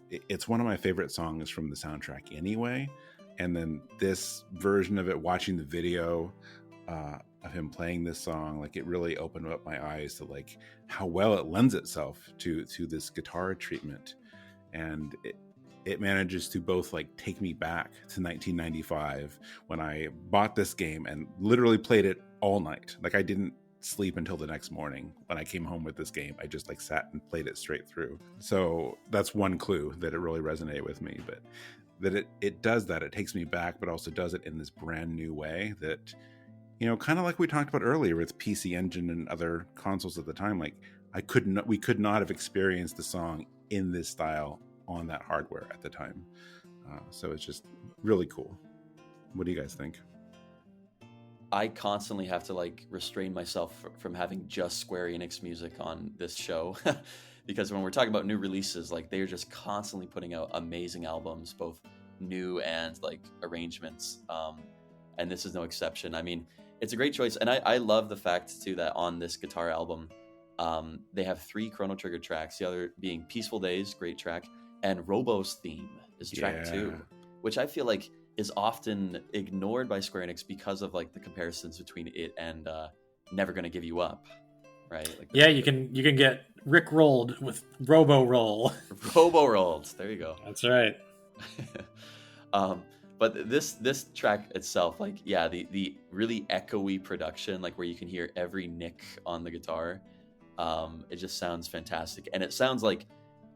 C: it's one of my favorite songs from the soundtrack anyway. And then this version of it, watching the video of him playing this song, like it really opened up my eyes to like how well it lends itself to this guitar treatment. And it manages to both like take me back to 1995 when I bought this game and literally played it all night. Like I didn't sleep until the next morning when I came home with this game. I just like sat and played it straight through. So that's one clue that it really resonated with me, but that it does that. It takes me back, but also does it in this brand new way that, you know, kind of like we talked about earlier with PC Engine and other consoles at the time. Like we could not have experienced the song in this style on that hardware at the time. So it's just really cool. What do you guys think?
A: I constantly have to like restrain myself from having just Square Enix music on this show because when we're talking about new releases, like they're just constantly putting out amazing albums, both new and like arrangements. And this is no exception. I mean, it's a great choice. And I love the fact too that on this guitar album, they have 3 Chrono Trigger tracks, the other being Peaceful Days, great track, and Robo's theme is track 2, which I feel like is often ignored by Square Enix because of like the comparisons between it and Never Gonna Give You Up, right? Like
B: you can get Rick rolled with Robo Roll.
A: Robo rolled. There you go.
B: That's right.
A: But this track itself, like the really echoey production, like where you can hear every nick on the guitar, it just sounds fantastic, and it sounds like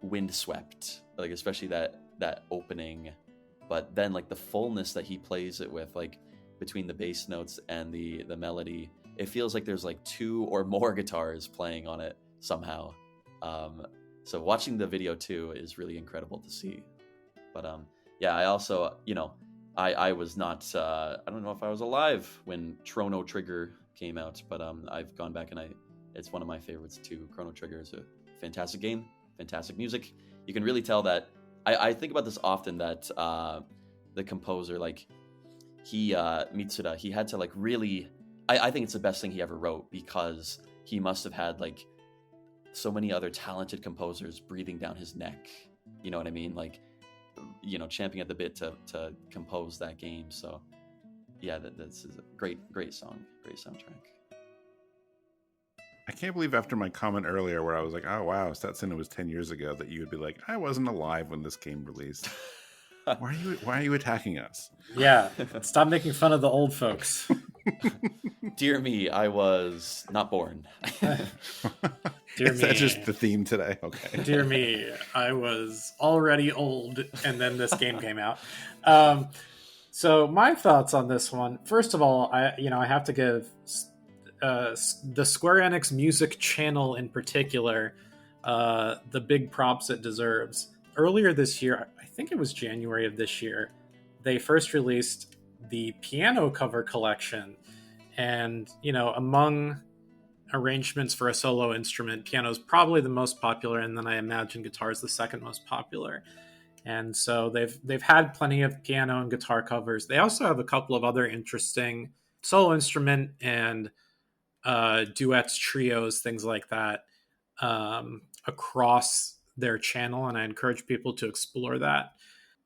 A: windswept, like especially that opening. But then like the fullness that he plays it with, like between the bass notes and the melody, it feels like there's like 2 or more guitars playing on it somehow. So watching the video too is really incredible to see. But I also, you know, I was not, I don't know if I was alive when Chrono Trigger came out, but I've gone back and it's one of my favorites too. Chrono Trigger is a fantastic game, fantastic music. You can really tell that. I think about this often that the composer, like Mitsuda, he had to like really, I think it's the best thing he ever wrote because he must have had like so many other talented composers breathing down his neck. You know what I mean? Like, you know, champing at the bit to compose that game. So yeah, that's a great song, great soundtrack.
C: I can't believe after my comment earlier where I was like, oh, wow, Setsuna was 10 years ago, that you would be like, I wasn't alive when this game released. Why are you attacking us?
B: Yeah, stop making fun of the old folks.
A: Dear me, I was not born.
B: Dear
C: Is
B: me.
C: that just the theme today? Okay.
B: Dear me, I was already old, and then this game came out. So my thoughts on this one. First of all, I have to give the Square Enix music channel in particular the big props it deserves. Earlier this year, I think it was January of this year, they first released the piano cover collection, and among arrangements for a solo instrument, piano is probably the most popular, and then I imagine guitar is the second most popular. And so they've had plenty of piano and guitar covers. They also have a couple of other interesting solo instrument and duets, trios, things like that across their channel, and I encourage people to explore that.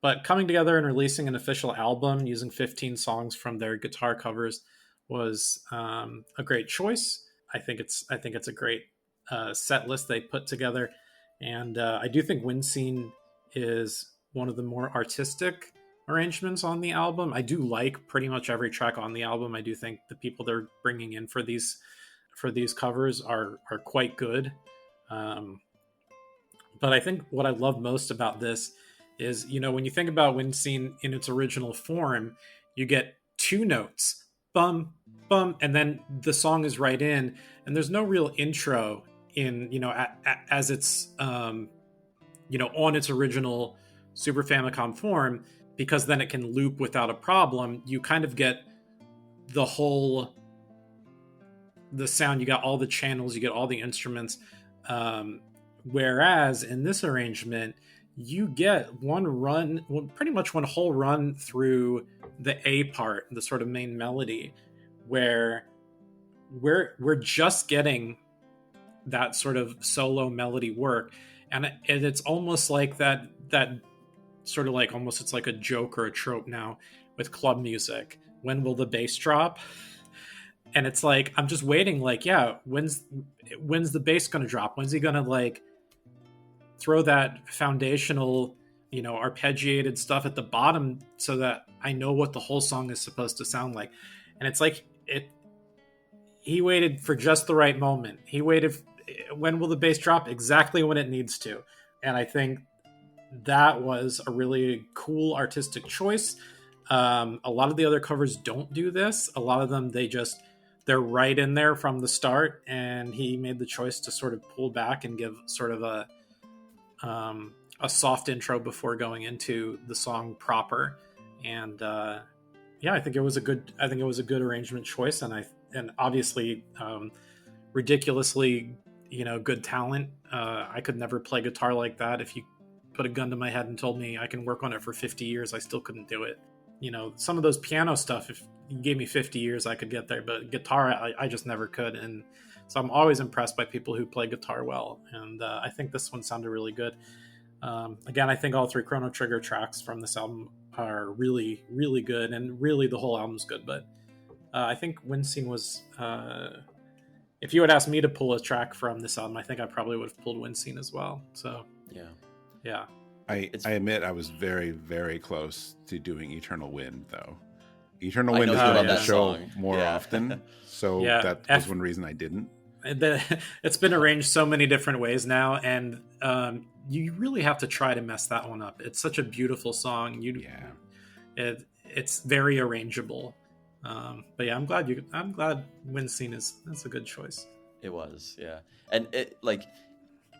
B: But coming together and releasing an official album using 15 songs from their guitar covers was a great choice. I think it's a great set list they put together, and I do think Wind Scene is one of the more artistic arrangements on the album. I do like pretty much every track on the album. I do think the people they're bringing in for these covers are quite good. But I think what I love most about this is, when you think about Wind Scene in its original form, you get two notes, bum, bum, and then the song is right in, and there's no real intro in, as it's, on its original Super Famicom form, because then it can loop without a problem. You kind of get the sound, you got all the channels, you get all the instruments. Whereas in this arrangement, you get pretty much one whole run through the A part, the sort of main melody, where we're just getting that sort of solo melody work, and it's almost like that sort of like almost it's like a joke or a trope now with club music. When will the bass drop? And it's like I'm just waiting, like, yeah, when's the bass going to drop? When's he going to like throw that foundational, arpeggiated stuff at the bottom so that I know what the whole song is supposed to sound like? And it's like he waited for just the right moment. He waited. When will the bass drop? Exactly when it needs to. And I think that was a really cool artistic choice. A lot of the other covers don't do this. A lot of them, they're right in there from the start, and he made the choice to sort of pull back and give sort of a soft intro before going into the song proper. And I think it was a good arrangement choice, and obviously ridiculously good talent. I could never play guitar like that. If you put a gun to my head and told me I can work on it for 50 years, I still couldn't do it. Some of those piano stuff, if you gave me 50 years, I could get there, but guitar, I just never could. And so I'm always impressed by people who play guitar well. And I think this one sounded really good. Again, I think all three Chrono Trigger tracks from this album are really, really good. And really the whole album's good. But I think Wind Scene was, if you had asked me to pull a track from this album, I think I probably would have pulled Wind Scene as well. So yeah.
C: I admit I was very, very close to doing Eternal Wind, though. Eternal Wind is on the show more often, so that was one reason I didn't.
B: It's been arranged so many different ways now, and you really have to try to mess that one up. It's such a beautiful song. It's very arrangeable. But yeah, I'm glad Wind Scene that's a good choice.
A: It was, yeah. And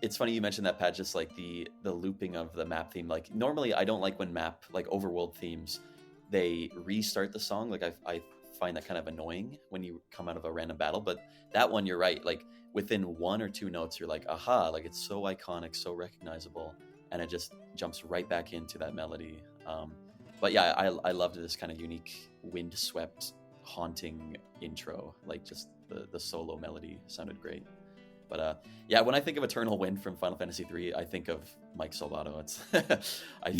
A: it's funny you mentioned that, Pat, just like the looping of the map theme. Like normally I don't like when map, like overworld themes, they restart the song. Like I find that kind of annoying when you come out of a random battle, but that one, you're right. Like within one or two notes, you're like, aha, like it's so iconic, so recognizable. And it just jumps right back into that melody. But yeah, I loved this kind of unique wind-swept, haunting intro. Like just the solo melody sounded great. But when I think of Eternal Wind from Final Fantasy III, I think of Mike Salbato. I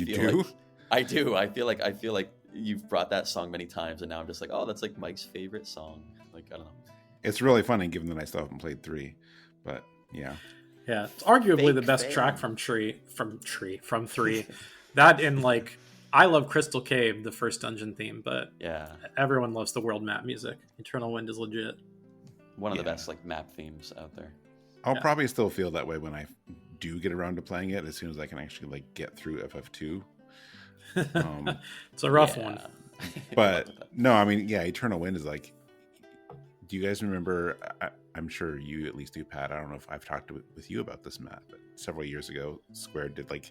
A: do. I feel like you've brought that song many times, and now I'm just like, oh, that's like Mike's favorite song. Like, I don't know.
C: It's really funny, given that I still haven't played 3, but yeah.
B: Yeah, it's arguably the best track from 3. That in like I love Crystal Cave, the first dungeon theme, but
A: Yeah,
B: everyone loves the world map music. Eternal Wind is legit.
A: one of the best like map themes out there.
C: I'll probably still feel that way when I do get around to playing it, as soon as I can actually like get through FF2.
B: It's a rough one.
C: But no, I mean, yeah, Eternal Wind is like, do you guys remember, I'm sure you at least do, Pat, I don't know if I've talked with you about this map, but several years ago Square did like,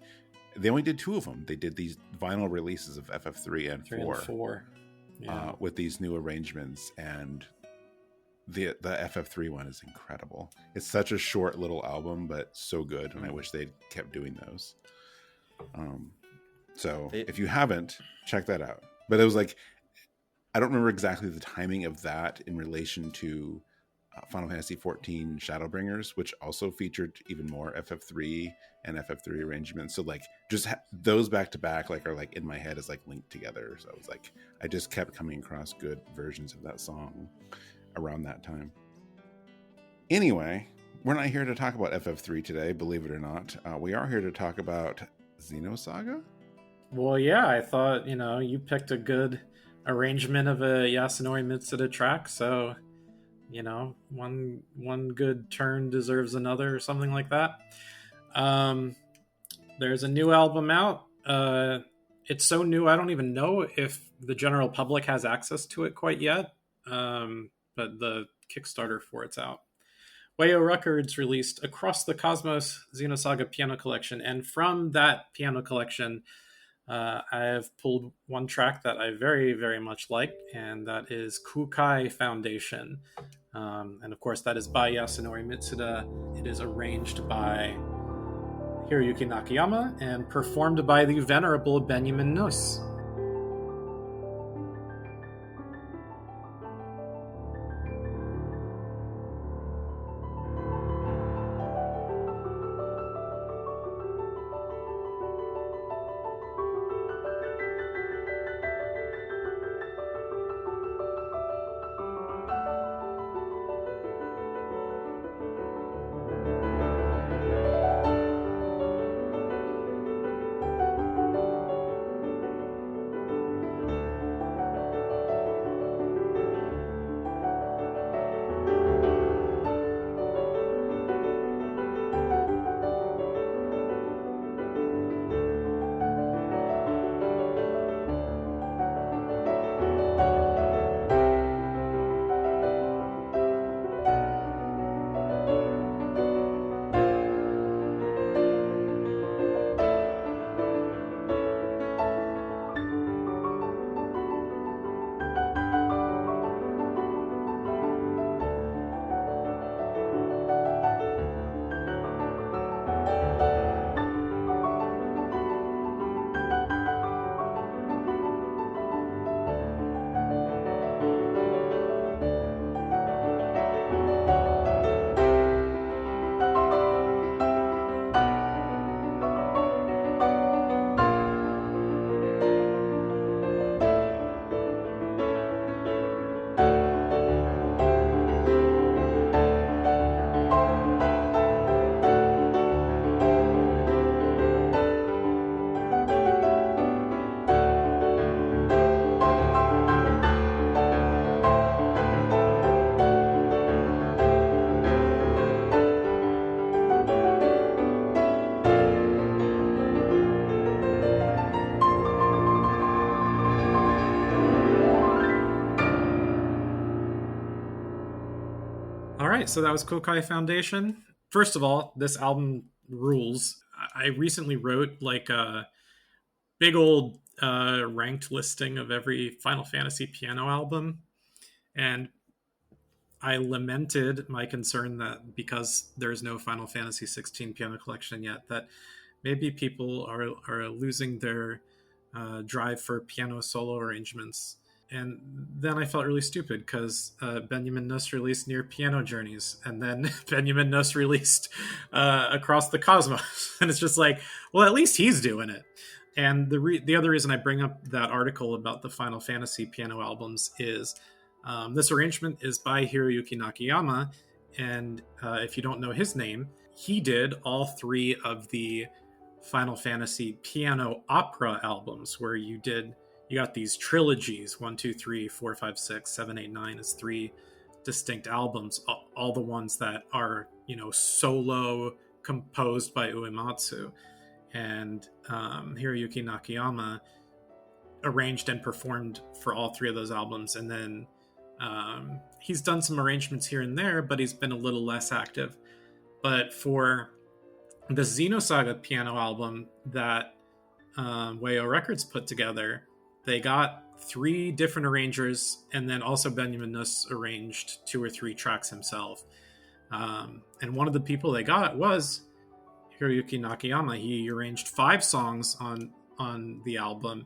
C: they only did 2 of them. They did these vinyl releases of FF3 and 4,
B: Yeah.
C: with these new arrangements, and the FF3 one is incredible. It's such a short little album, but so good, and I wish they'd kept doing those. So if you haven't, check that out. But it was like, I don't remember exactly the timing of that in relation to Final Fantasy XIV Shadowbringers, which also featured even more FF3 and FF3 arrangements. So like just those back to back like are like in my head as like linked together. So it was like I just kept coming across good versions of that song around that time. Anyway, we're not here to talk about FF3 today, believe it or not. We are here to talk about Xenosaga.
B: Well, yeah, I thought, you picked a good arrangement of a Yasunori Mitsuda track, so one good turn deserves another or something like that. There's a new album out. It's so new I don't even know if the general public has access to it quite yet, but the Kickstarter for it's out. Wayo Records released Across the Cosmos Xenosaga Piano Collection, and from that piano collection I have pulled one track that I very, very much like, and that is Kookai Foundation. And of course, that is by Yasunori Mitsuda. It is arranged by Hiroyuki Nakayama and performed by the venerable Benyamin Nuss. So that was Kookai Foundation. First of all, this album rules. I recently wrote like a big old ranked listing of every Final Fantasy piano album, and I lamented my concern that because there's no Final Fantasy 16 piano collection yet, that maybe people are losing their drive for piano solo arrangements. And then I felt really stupid because Benjamin Nuss released Near Piano Journeys, and then Benjamin Nuss released Across the Cosmos. And it's just like, well, at least he's doing it. And the other reason I bring up that article about the Final Fantasy piano albums is this arrangement is by Hiroyuki Nakayama. And if you don't know his name, he did all three of the Final Fantasy piano opera albums, where you got these trilogies, 1, 2, 3, 4, 5, 6, 7, 8, 9 as 3 distinct albums, all the ones that are, solo composed by Uematsu. And Hiroyuki Nakayama arranged and performed for all 3 of those albums. And then he's done some arrangements here and there, but he's been a little less active. But for the Xenosaga piano album that Wayo Records put together, they got 3 different arrangers, and then also Benyamin Nuss arranged 2 or 3 tracks himself. And one of the people they got was Hiroyuki Nakayama. He arranged 5 songs on the album,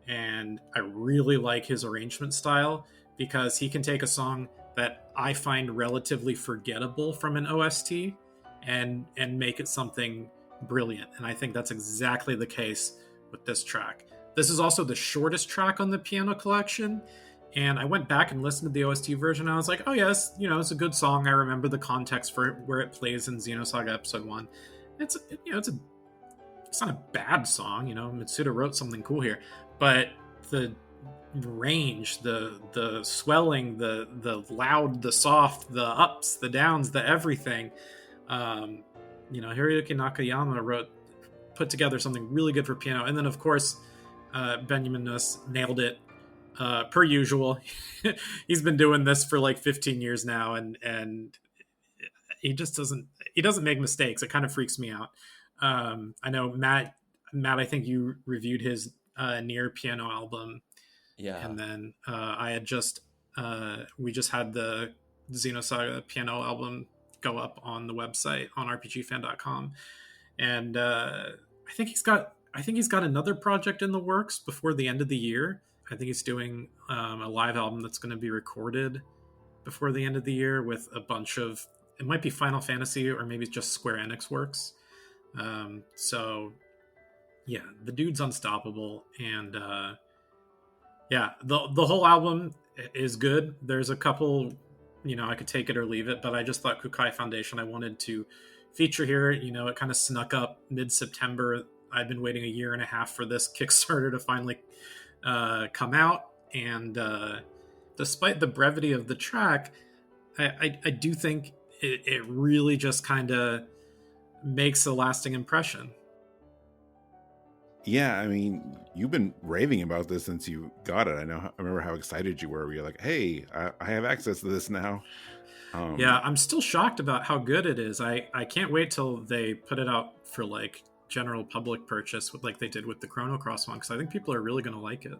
B: and I really like his arrangement style, because he can take a song that I find relatively forgettable from an OST and make it something brilliant. And I think that's exactly the case with this track. This is also the shortest track on the piano collection, and I went back and listened to the OST version, and I was like, oh yes, it's a good song. I remember the context for where it plays in Xenosaga Episode 1. It's not a bad song, Mitsuda wrote something cool here, but the range, the swelling, the loud, the soft, the ups, the downs, the everything, Hiroyuki Nakayama put together something really good for piano. And then of course Benyamin Nuss nailed it per usual. He's been doing this for like 15 years now, and he doesn't make mistakes. It kind of freaks me out. I know Matt, I think you reviewed his Nier piano album.
A: Yeah.
B: And then we just had the Xenosaga piano album go up on the website on rpgfan.com. And I think he's got another project in the works before the end of the year. I think he's doing a live album that's going to be recorded before the end of the year with a bunch of, it might be Final Fantasy or maybe just Square Enix works. So yeah, the dude's unstoppable. And yeah, the whole album is good. There's a couple, I could take it or leave it, but I just thought Kookai Foundation I wanted to feature here. It kind of snuck up mid-September. I've been waiting a year and a half for this Kickstarter to finally come out, and despite the brevity of the track, I do think it really just kind of makes a lasting impression.
C: Yeah, I mean, you've been raving about this since you got it. I remember how excited you were. You're like, hey, I have access to this now.
B: Yeah, I'm still shocked about how good it is. I can't wait till they put it out for like general public purchase, like they did with the Chrono Cross one, because I think people are really going to like it.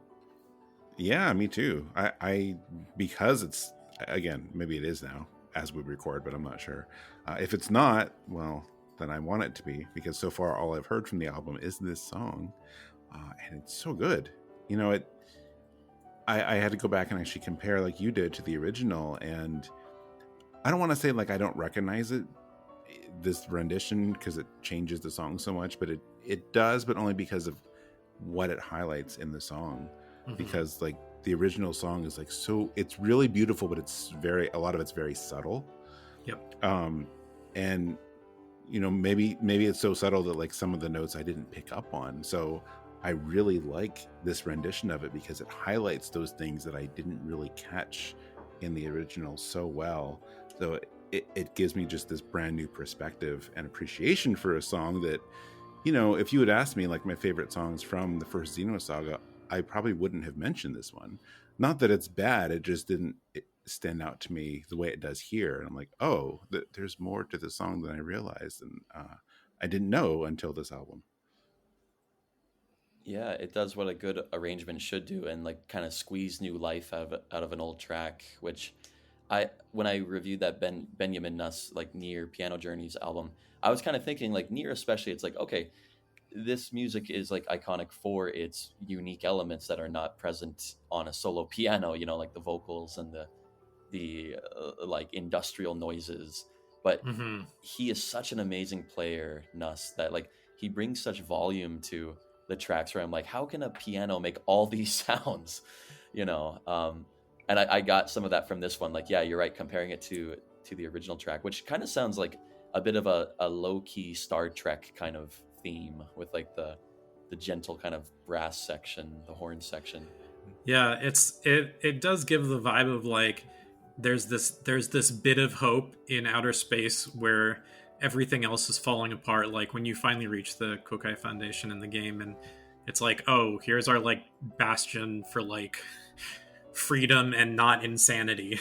C: Yeah, me too. I because it's, again, maybe it is now as we record, but I'm not sure. If it's not, well, then I want it to be, because so far all I've heard from the album is this song, and it's so good. I had to go back and actually compare, like you did, to the original, and I don't want to say like I don't recognize this rendition because it changes the song so much, but it does, but only because of what it highlights in the song. Mm-hmm. Because like the original song is like, so it's really beautiful, but a lot of it's very subtle.
B: Yep.
C: And maybe it's so subtle that like some of the notes I didn't pick up on. So I really like this rendition of it because it highlights those things that I didn't really catch in the original so well. So it gives me just this brand new perspective and appreciation for a song that, if you had asked me like my favorite songs from the first Xenosaga, I probably wouldn't have mentioned this one. Not that it's bad, it just didn't stand out to me the way it does here. And I'm like, oh, there's more to the song than I realized, and I didn't know until this album.
A: Yeah, it does what a good arrangement should do, and like kind of squeeze new life out of an old track. Which when I reviewed that Benyamin Nuss like Nier Piano Journeys album, I was kind of thinking like Nier especially, it's like, okay, this music is like iconic for its unique elements that are not present on a solo piano, like the vocals and the like industrial noises. But he is such an amazing player, Nuss, that like he brings such volume to the tracks where I'm like, how can a piano make all these sounds? And I got some of that from this one. Like, yeah, you're right, comparing it to the original track, which kind of sounds like a bit of a low-key Star Trek kind of theme with like the gentle kind of brass section, the horn section.
B: Yeah, it does give the vibe of like there's this bit of hope in outer space where everything else is falling apart. Like when you finally reach the Kookai Foundation in the game, and it's like, oh, here's our like bastion for like freedom and not insanity.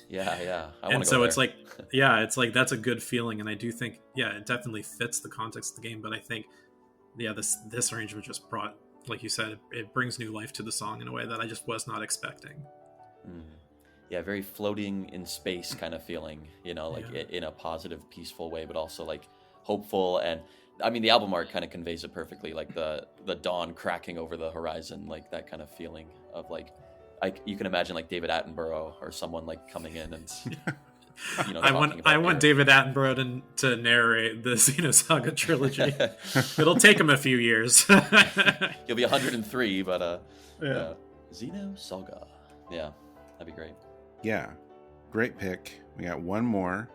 A: Yeah.
B: And so it's like, yeah, it's like that's a good feeling, and I do think, yeah, it definitely fits the context of the game. But I think, yeah, this arrangement just brought, like you said, it brings new life to the song in a way that I just was not expecting.
A: Yeah, very floating in space kind of feeling, you know, like in a positive, peaceful way, but also like hopeful. And I mean, the album art kind of conveys it perfectly, like the dawn cracking over the horizon, like that kind of feeling of like, you can imagine like David Attenborough or someone like coming in and, you know,
B: I want David Attenborough to narrate the Xenosaga trilogy. It'll take him a few years.
A: He'll be 103, but Xenosaga. Yeah, that'd be great.
C: Yeah, great pick. We got one more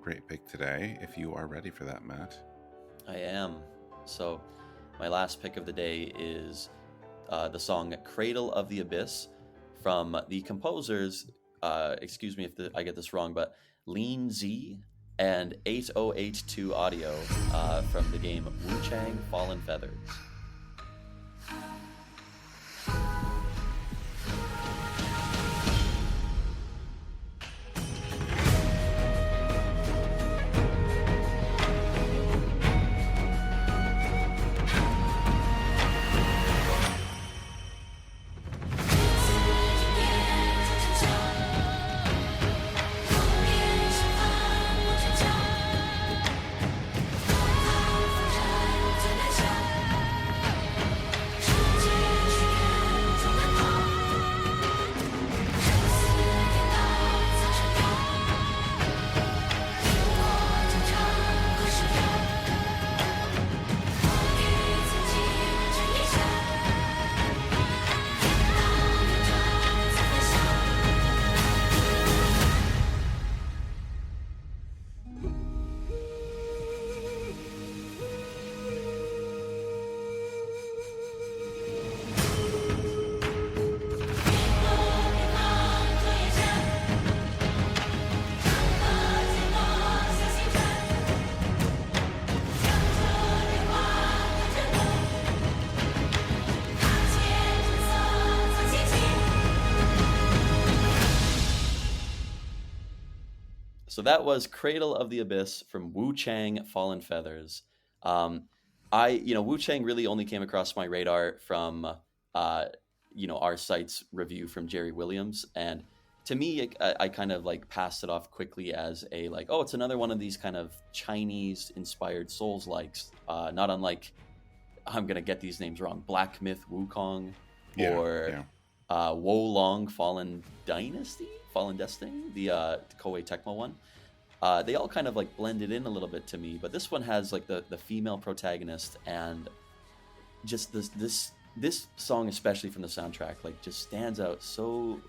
C: great pick today, if you are ready for that, Matt.
A: I am. So my last pick of the day is the song Cradle of the Abyss from the composers, excuse me if I get this wrong, but Lean Z and 8082 Audio from the game Wu Chang Fallen Feathers. So that was Cradle of the Abyss from Wu Chang Fallen Feathers. Wu Chang really only came across my radar from, our site's review from Jerry Williams. And to me, I kind of like passed it off quickly as a like, oh, it's another one of these kind of Chinese inspired Souls likes, not unlike, I'm going to get these names wrong, Black Myth Wukong or Wo Long Fallen Destiny, the Koei Tecmo one. They all kind of like blended in a little bit to me, but this one has like the female protagonist, and just this song, especially from the soundtrack, like just stands out so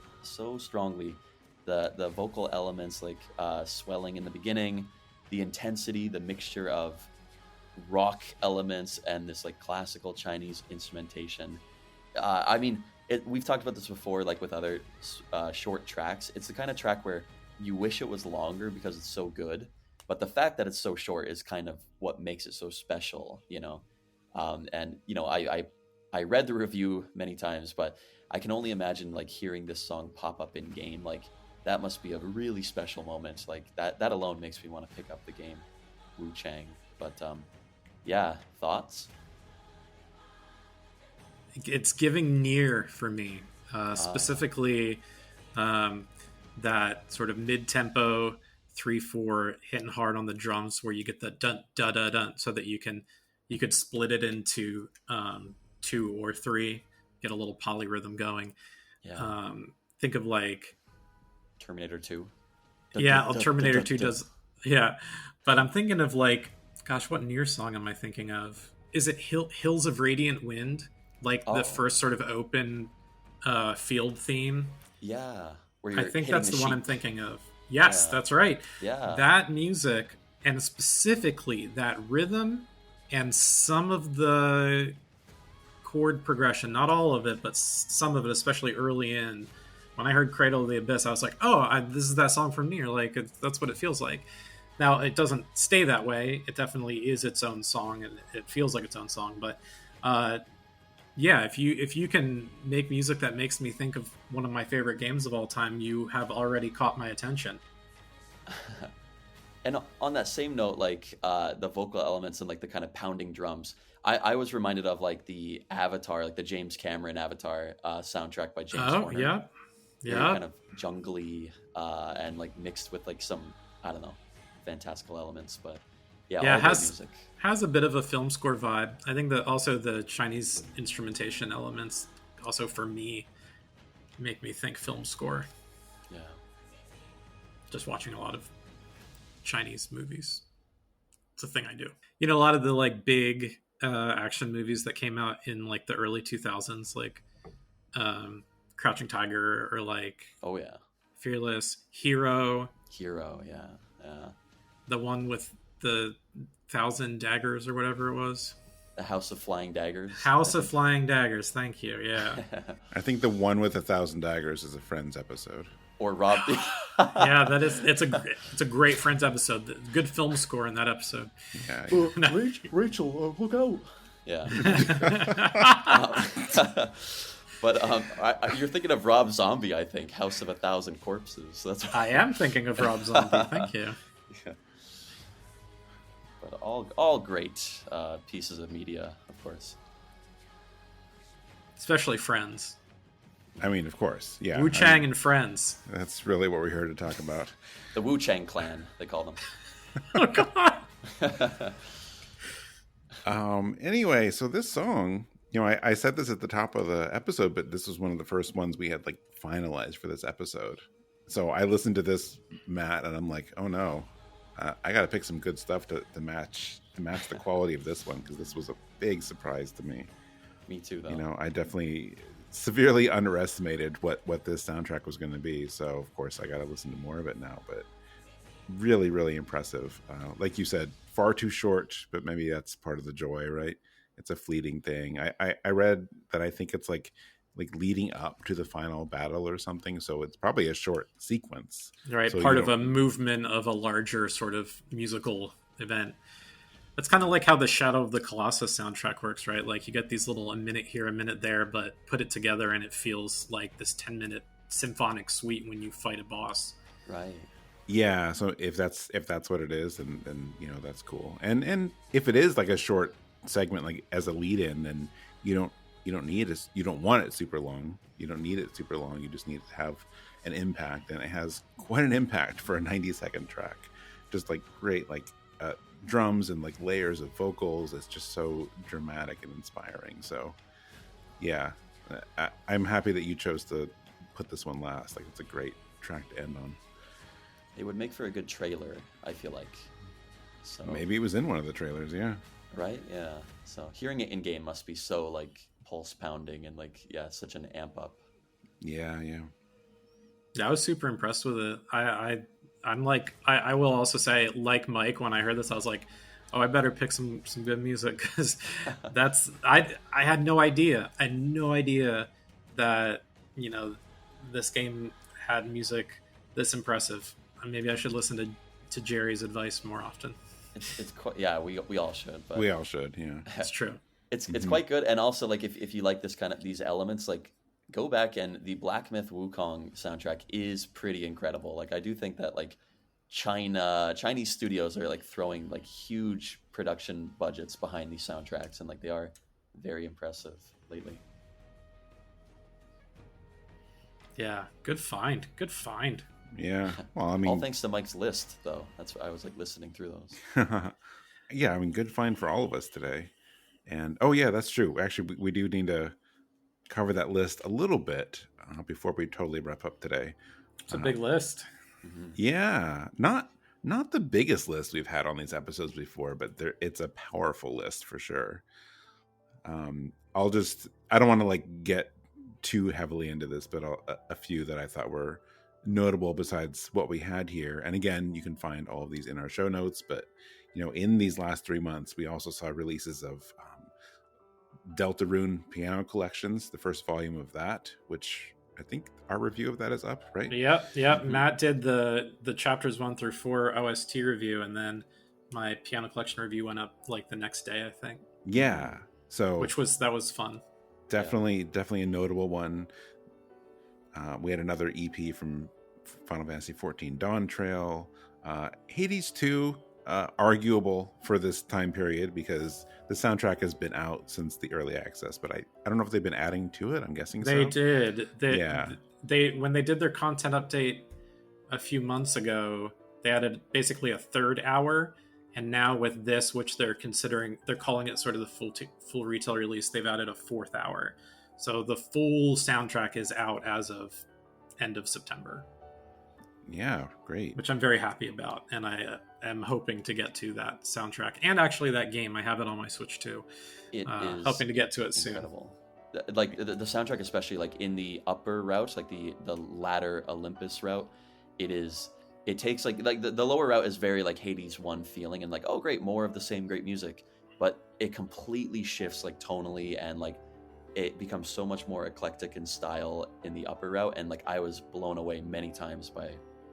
A: strongly. The vocal elements like swelling in the beginning, the intensity, the mixture of rock elements and this like classical Chinese instrumentation. We've talked about this before, like with other short tracks. It's the kind of track where you wish it was longer because it's so good, but the fact that it's so short is kind of what makes it so special, you know. I read the review many times, but I can only imagine like hearing this song pop up in game. Like that must be a really special moment. Like that alone makes me want to pick up the game, Wu Chang. But thoughts?
B: It's giving Nier for me, specifically that sort of mid-tempo 3/4 hitting hard on the drums where you get the dun da da dun, so that you could split it into 2 or 3, get a little polyrhythm going. Yeah. Think of like
A: Terminator 2.
B: Terminator 2 does. Yeah, but I'm thinking of like, gosh, what Nier song am I thinking of? Is it Hills of Radiant Wind? Like the first sort of open field theme.
A: Yeah.
B: I think that's the one I'm thinking of. Yes, that's right.
A: Yeah.
B: That music, and specifically that rhythm, and some of the chord progression, not all of it, but some of it, especially early in, when I heard Cradle of the Abyss, I was like, oh, this is that song from Nier. Like, that's what it feels like. Now, it doesn't stay that way. It definitely is its own song, and it feels like its own song. But yeah, if you can make music that makes me think of one of my favorite games of all time, you have already caught my attention.
A: And on that same note, like the vocal elements and like the kind of pounding drums, I was reminded of like the Avatar, like the James Cameron Avatar soundtrack by James Horner.
B: Yeah.
A: Very kind of jungly and like mixed with like some, I don't know, fantastical elements. But yeah, all great music.
B: Has a bit of a film score vibe. I think that also the Chinese instrumentation elements also for me make me think film score.
A: Yeah.
B: Just watching a lot of Chinese movies. It's a thing I do. You know, a lot of the like big action movies that came out in like the early 2000s, like Crouching Tiger or like Fearless, Hero,
A: yeah.
B: The one with the 1,000 daggers or whatever it was.
A: The House of Flying Daggers.
B: House of Flying Daggers. Thank you. Yeah.
C: I think the one with 1,000 daggers is a Friends episode.
A: Or Rob.
B: Yeah, that is. It's a great Friends episode. Good film score in that episode.
C: Yeah.
A: Rachel, look out. Yeah. But you're thinking of Rob Zombie, I think. House of 1,000 Corpses. That's
B: I am thinking of Rob Zombie. Thank you.
A: Yeah. But all great pieces of media, of course.
B: Especially Friends.
C: I mean, of course, yeah.
B: Wu Chang and Friends.
C: That's really what we're here to talk about.
A: The Wu Chang clan, they call them.
B: Oh, God.
C: Anyway, so this song, you know, I said this at the top of the episode, but this was one of the first ones we had like finalized for this episode. So I listened to this, Matt, and I'm like, oh no, I got to pick some good stuff to match the quality of this one, because this was a big surprise to me.
A: Me too, though.
C: You know, I definitely severely underestimated what this soundtrack was going to be. So of course I got to listen to more of it now, but really, really impressive. Like you said, far too short, but maybe that's part of the joy, right? It's a fleeting thing. I read that I think it's like leading up to the final battle or something. So it's probably a short sequence.
B: Right.
C: So,
B: part of a movement of a larger sort of musical event. It's kind of like how the Shadow of the Colossus soundtrack works, right? Like you get these little a minute here, a minute there, but put it together and it feels like this 10-minute symphonic suite when you fight a boss.
A: Right.
C: Yeah. So if that's what it is, then you know, that's cool. And if it is like a short segment, like as a lead in, then you don't need it. You don't want it super long. You don't need it super long. You just need it to have an impact, and it has quite an impact for a 90-second track. Just like great, like drums and like layers of vocals. It's just so dramatic and inspiring. So yeah, I'm happy that you chose to put this one last. Like, it's a great track to end on.
A: It would make for a good trailer, I feel like. So
C: maybe it was in one of the trailers. Yeah.
A: Right. Yeah. So hearing it in game must be so like pulse pounding and like, yeah, such an amp up.
C: Yeah.
B: I was super impressed with it. I'm like, I will also say, like Mike, when I heard this, I was like, oh, I better pick some good music, because I had no idea. I had no idea that, you know, this game had music this impressive. Maybe I should listen to Jerry's advice more often.
A: It's quite, yeah, we all should. But
C: we all should, yeah.
B: It's true.
A: It's quite good. And also, like, if you like this kind of these elements, like, go back, and the Black Myth Wukong soundtrack is pretty incredible. Like, I do think that like Chinese studios are like throwing like huge production budgets behind these soundtracks, and like they are very impressive lately.
C: Yeah,
B: good find.
C: Yeah, well, I mean,
A: all thanks to Mike's list, though. That's what I was like listening through those.
C: Yeah, I mean, good find for all of us today. And oh yeah, that's true. Actually, we do need to cover that list a little bit before we totally wrap up today.
B: It's a big list.
A: Mm-hmm.
C: Yeah, not the biggest list we've had on these episodes before, but it's a powerful list for sure. I don't want to like get too heavily into this, but a few that I thought were notable besides what we had here. And again, you can find all of these in our show notes. But in these last 3 months, we also saw releases of Deltarune Piano Collections, the first volume of that, which I think our review of that is up, right?
B: Yep. Mm-hmm. Matt did the chapters 1 through 4 OST review, and then my Piano Collection review went up like the next day, I think.
C: Yeah. So
B: that was fun.
C: Definitely a notable one. We had another EP from Final Fantasy XIV Dawn Trail. Hades 2, arguable for this time period because the soundtrack has been out since the early access, but I don't know if they've been adding to it. I'm guessing
B: they
C: so.
B: did. They when they did their content update a few months ago, they added basically a third hour, and now with this, which they're calling it sort of the full retail release, they've added a fourth hour. So the full soundtrack is out as of end of September.
C: Yeah, great.
B: Which I'm very happy about, and I am hoping to get to that soundtrack and actually that game. I have it on my Switch too.
A: It is
B: hoping to get to it
A: incredible. Soon. Like the soundtrack, especially like in the upper route, like the ladder Olympus route, it takes like the lower route is very like Hades 1 feeling and like, oh great, more of the same great music, but it completely shifts like tonally and like it becomes so much more eclectic in style in the upper route, and like I was blown away many times by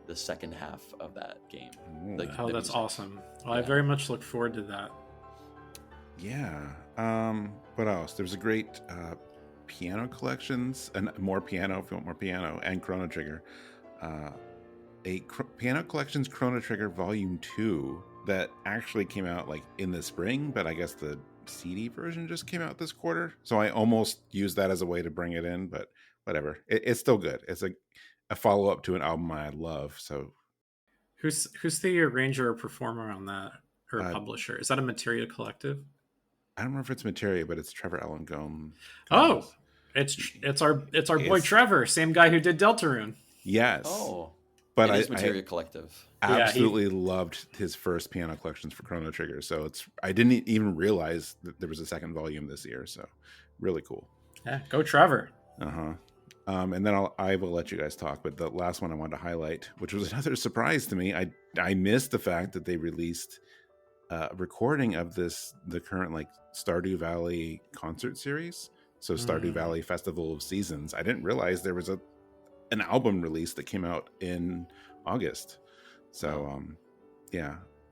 A: the second half of that game. Like,
B: that's music. Awesome. Well,
A: yeah.
B: I very much look forward to that.
C: Yeah. What else? There's a great piano collections and more piano if you want more piano, and Chrono Trigger. Piano Collections Chrono Trigger Volume 2 that actually came out like in the spring, but I guess the CD version just came out this quarter. So I almost used that as a way to bring it in, but whatever. It's still good. It's a follow-up to an album I love. So
B: who's the arranger or performer on that, or publisher? Is that a Materia Collective?
C: I don't remember if it's Materia, but it's Trevor Allen Gomes.
B: Oh, it's our boy Trevor, same guy who did Deltarune.
C: Yes.
A: Oh,
C: but
A: it is Materia Collective.
C: Absolutely loved his first Piano Collections for Chrono Trigger. So I didn't even realize that there was a second volume this year. So really cool.
B: Yeah, go Trevor.
C: And then I will let you guys talk. But the last one I wanted to highlight, which was another surprise to me, I missed the fact that they released a recording of the current like Stardew Valley concert series. So Stardew Valley Festival of Seasons. I didn't realize there was an album release that came out in August. So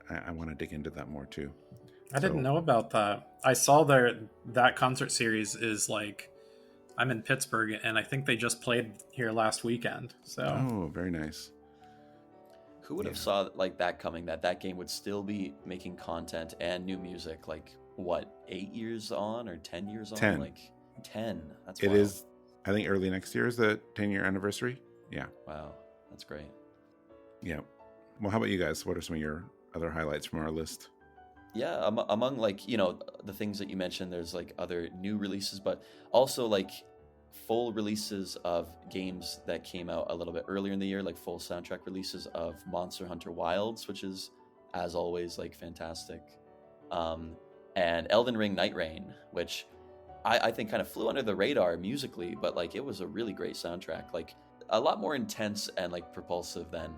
C: I want to dig into that more too.
B: I didn't know about that. I saw that concert series is like, I'm in Pittsburgh and I think they just played here last weekend. So
C: oh, very nice.
A: Who would have saw like that coming, that game would still be making content and new music like what, 8 years on or 10 years on?
C: 10.
A: Like 10. That's
C: it
A: wild.
C: Is I think early next year is the 10-year anniversary. Yeah.
A: Wow. That's great.
C: Yeah. Well, how about you guys? What are some of your other highlights from our list?
A: Yeah, among like, the things that you mentioned, there's like other new releases, but also like full releases of games that came out a little bit earlier in the year, like full soundtrack releases of Monster Hunter Wilds, which is, as always, like fantastic. And Elden Ring Night Rain, which I think kind of flew under the radar musically, but like it was a really great soundtrack, like a lot more intense and like propulsive than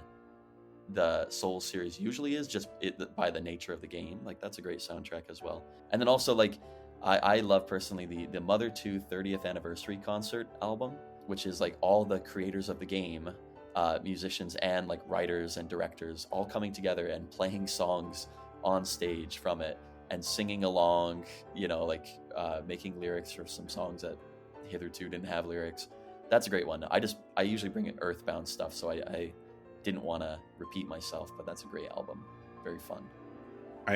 A: the Souls series usually is, just by the nature of the game. Like that's a great soundtrack as well. And then also like I love personally the Mother 2 30th anniversary concert album, which is like all the creators of the game, musicians and like writers and directors all coming together and playing songs on stage from it and singing along, making lyrics for some songs that hitherto didn't have lyrics. That's a great one. I usually bring in Earthbound stuff, so I didn't want to repeat myself, but that's a great album. Very fun.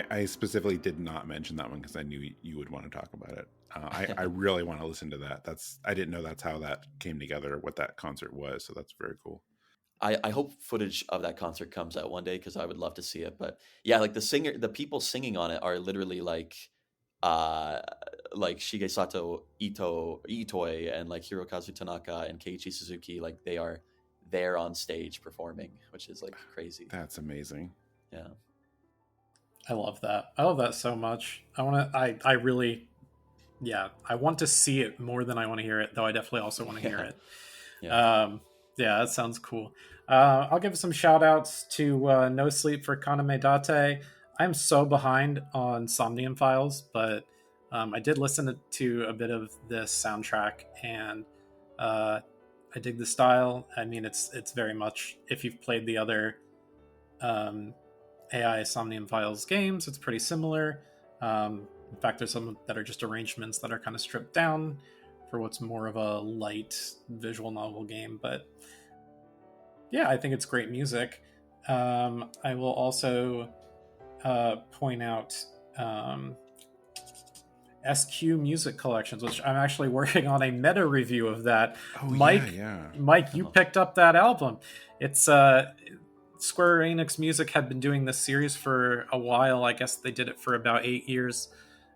C: I specifically did not mention that one because I knew you would want to talk about it. I really want to listen to that. I didn't know that's how that came together, what that concert was. So that's very cool.
A: I hope footage of that concert comes out one day because I would love to see it. But yeah, like the people singing on it are literally like Shigesato Itoi and like Hirokazu Tanaka and Keiichi Suzuki. Like they are there on stage performing, which is like crazy.
C: That's amazing.
A: Yeah.
B: I love that. I love that so much. I want to see it more than I want to hear it, though I definitely also want to hear it.
A: Yeah.
B: Yeah, that sounds cool. I'll give some shout outs to No Sleep for Kaname Date. I'm so behind on Somnium Files, but I did listen to a bit of this soundtrack, and I dig the style. I mean, it's very much, if you've played the other AI Somnium Files games, it's pretty similar. In fact, there's some that are just arrangements that are kind of stripped down for what's more of a light visual novel game, but yeah, I think it's great music. I will also point out SQ Music Collections, which I'm actually working on a meta review of that.
C: Oh,
B: Mike, Mike, you picked up that album. It's Square Enix Music had been doing this series for a while. I guess they did it for about 8 years,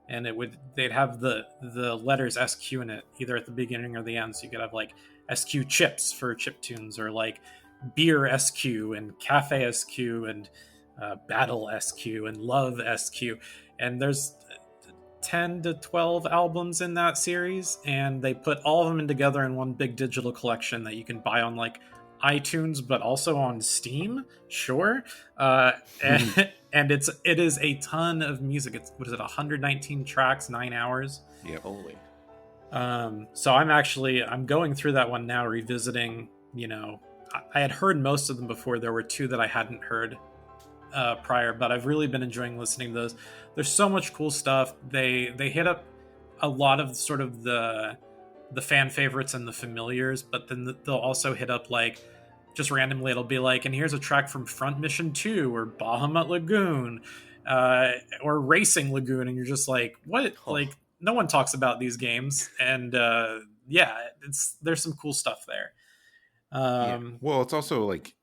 B: and they'd have the letters SQ in it, either at the beginning or the end. So you could have like SQ chips for chip tunes, or like beer SQ and cafe SQ and battle SQ and love SQ. And there's 10 to 12 albums in that series, and they put all of them together in one big digital collection that you can buy on like iTunes, but also on Steam. Sure. And it is a ton of music. It's, what is it, 119 tracks, 9 hours?
C: Yep.
A: Holy.
B: So I'm going through that one now, revisiting. I had heard most of them before. There were 2 that I hadn't heard prior, but I've really been enjoying listening to those. There's so much cool stuff. They hit up a lot of sort of the fan favorites and the familiars, but then they'll also hit up, like, just randomly it'll be like, and here's a track from Front Mission 2 or Bahamut Lagoon or Racing Lagoon, and you're just like, what? Oh. Like, no one talks about these games, and there's some cool stuff there.
C: Well, it's also like,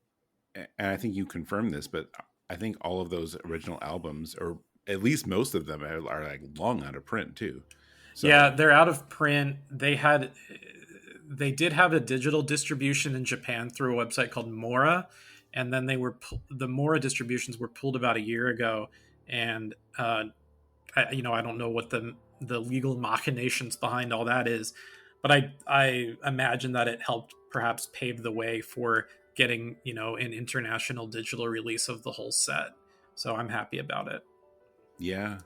C: and I think you confirmed this, but I think all of those original albums, or at least most of them, are like long out of print too. So,
B: yeah, they're out of print. They did have a digital distribution in Japan through a website called Mora, and then the Mora distributions were pulled about a year ago. And I don't know what the legal machinations behind all that is, but I imagine that it helped perhaps pave the way for getting an international digital release of the whole set. So I'm happy about it.
C: Yeah.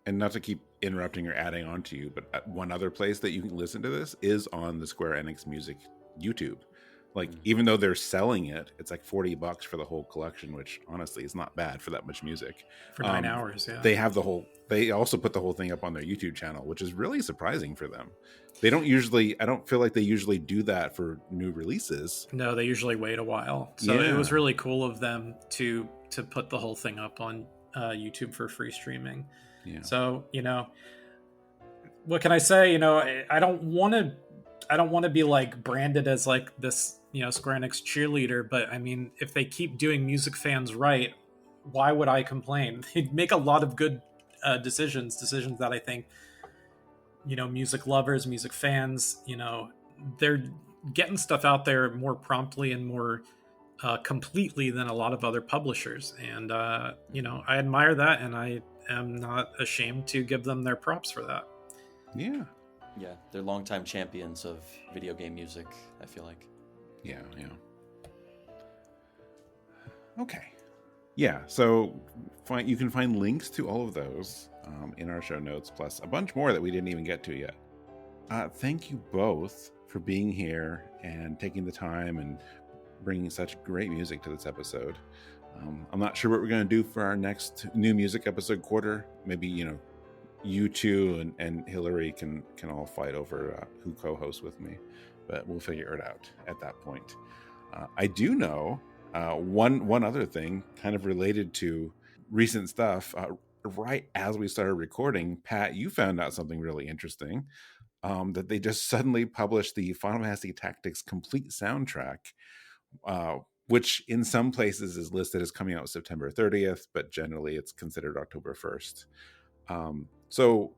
C: And not to keep interrupting or adding on to you, but one other place that you can listen to this is on the Square Enix Music YouTube. Like, even though they're selling it, it's like $40 for the whole collection, which honestly is not bad for that much music.
B: For 9 hours, yeah.
C: They also put the whole thing up on their YouTube channel, which is really surprising for them. I don't feel like they usually do that for new releases.
B: No, they usually wait a while. So It was really cool of them to put the whole thing up on YouTube for free streaming. Yeah. So, what can I say? I don't want to be like branded as like this, Square Enix cheerleader, but I mean, if they keep doing music fans right, why would I complain? They make a lot of good decisions that I think, music lovers, music fans, they're getting stuff out there more promptly and more completely than a lot of other publishers. And, I admire that, and I am not ashamed to give them their props for that.
C: Yeah.
A: Yeah, they're longtime champions of video game music, I feel like.
C: Yeah. Okay. Yeah, so you can find links to all of those in our show notes, plus a bunch more that we didn't even get to yet. Thank you both for being here and taking the time and bringing such great music to this episode. I'm not sure what we're going to do for our next new music episode quarter. Maybe, you two and Hillary can all fight over who co-hosts with me, but we'll figure it out at that point. I do know one other thing kind of related to recent stuff. Right as we started recording, Pat, you found out something really interesting, that they just suddenly published the Final Fantasy Tactics complete soundtrack, which in some places is listed as coming out September 30th, but generally it's considered October 1st. So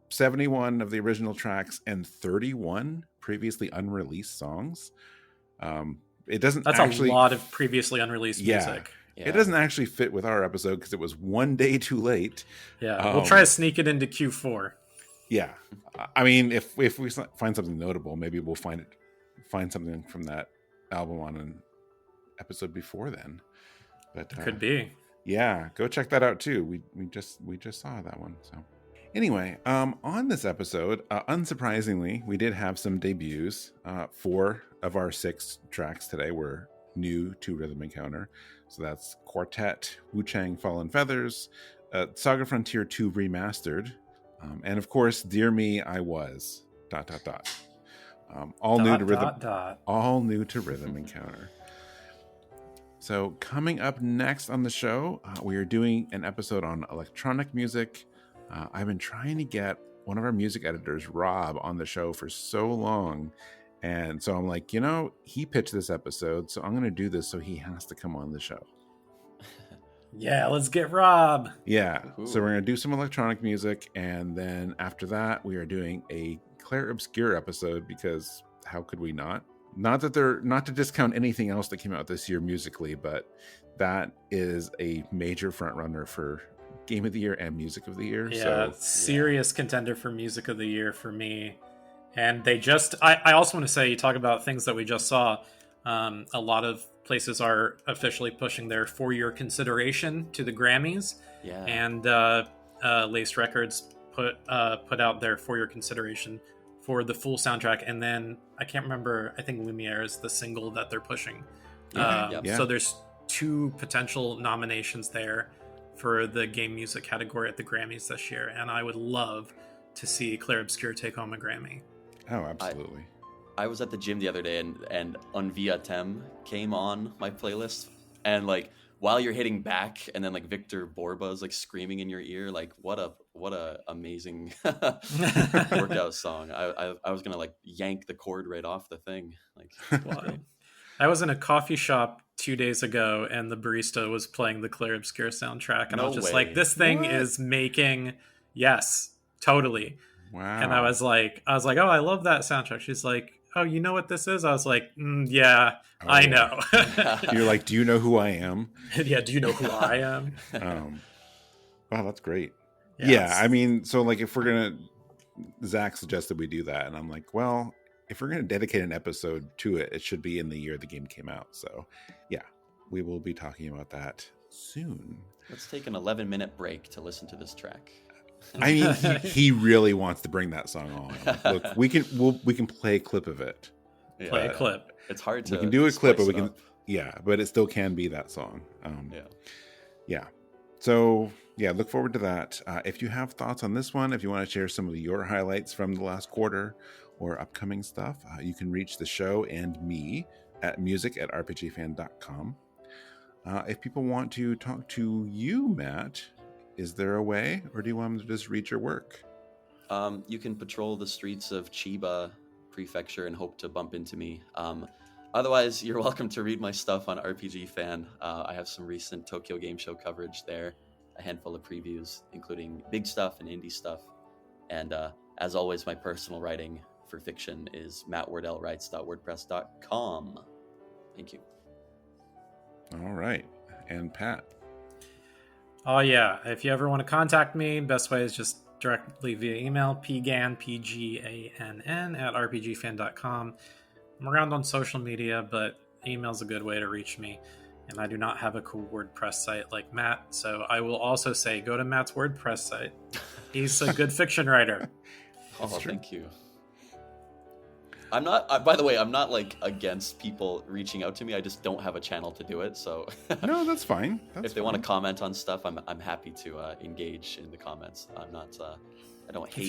C: 71 of the original tracks and 31 previously unreleased songs. That's a lot
B: of previously unreleased music.
C: Yeah. It doesn't actually fit with our episode because it was one day too late.
B: Yeah, we'll try to sneak it into Q4.
C: Yeah, I mean, if we find something notable, maybe we'll find something from that album on episode before then. But
B: Could be.
C: Yeah, go check that out too. We just saw that one. So anyway, on this episode, unsurprisingly, we did have some debuts. 4 of our 6 tracks today were new to Rhythm Encounter. So that's Quartet, Wu-Chang Fallen Feathers, Saga Frontier 2 Remastered, and of course, Dear Me, I Was... ... all new to Rhythm Encounter. So coming up next on the show, we are doing an episode on electronic music. I've been trying to get one of our music editors, Rob, on the show for so long. And so I'm like, he pitched this episode, so I'm going to do this so he has to come on the show.
B: Yeah, let's get Rob.
C: Yeah,
A: Ooh.
C: So we're going to do some electronic music. And then after that, we are doing a Claire Obscure episode, because how could we not? Not to discount anything else that came out this year musically, but that is a major front runner for Game of the Year and Music of the Year.
B: Yeah, serious contender for Music of the Year for me. And they just, I also want to say, you talk about things that we just saw. A lot of places are officially pushing their 4-year consideration to the Grammys.
A: Yeah.
B: And Laced Records put out their 4-year consideration for the full soundtrack, and then I can't remember, I think Lumiere is the single that they're pushing. So there's 2 potential nominations there for the game music category at the Grammys this year, and I would love to see Claire Obscure take home a Grammy.
C: Oh, absolutely.
A: I was at the gym the other day, and Un Via Tem came on my playlist, and like while you're hitting back, and then like Victor Borba's like screaming in your ear, like what a amazing workout song. I was gonna like yank the cord right off the thing. Like,
B: wow. I was in a coffee shop 2 days ago, and the barista was playing the Claire Obscure soundtrack, and I was just like, this thing is making, yes, totally.
C: Wow.
B: And I was like, oh, I love that soundtrack. She's like, oh, you know what this is? I was like, yeah, I know.
C: You're like, do you know who I am?
B: Yeah, do you know who I am?
C: Wow, that's great. Yeah, I mean, so like if we're going to, Zach suggested we do that, and I'm like, well, if we're going to dedicate an episode to it, it should be in the year the game came out. So yeah, we will be talking about that soon.
A: Let's take an 11-minute break to listen to this track.
C: I mean, he really wants to bring that song on. Look, we can play a clip of it.
A: Yeah.
B: Play a clip.
A: It's hard to.
C: We can do a clip, but we
A: spice it
C: can.
A: up.
C: Yeah, but it still can be that song.
A: Yeah.
C: So yeah, look forward to that. If you have thoughts on this one, if you want to share some of your highlights from the last quarter or upcoming stuff, you can reach the show and me at music@rpgfan.com. If people want to talk to you, Matt, is there a way, or do you want them to just read your work?
A: You can patrol the streets of Chiba Prefecture and hope to bump into me. Otherwise, you're welcome to read my stuff on RPG Fan. I have some recent Tokyo Game Show coverage there, a handful of previews, including big stuff and indie stuff. And as always, my personal writing for fiction is mattwardellwrites.wordpress.com. Thank you.
C: All right. And Pat?
B: Oh yeah, if you ever want to contact me, best way is just directly via email, pgann, PGANN, at rpgfan.com. I'm around on social media, but email's a good way to reach me. And I do not have a cool WordPress site like Matt, so I will also say go to Matt's WordPress site. He's a good fiction writer.
A: Oh, thank you. I'm not, by the way, I'm not like against people reaching out to me. I just don't have a channel to do it. So
C: no, that's fine.
A: If they want to comment on stuff, I'm happy to engage in the comments. I'm not, I don't hate
B: if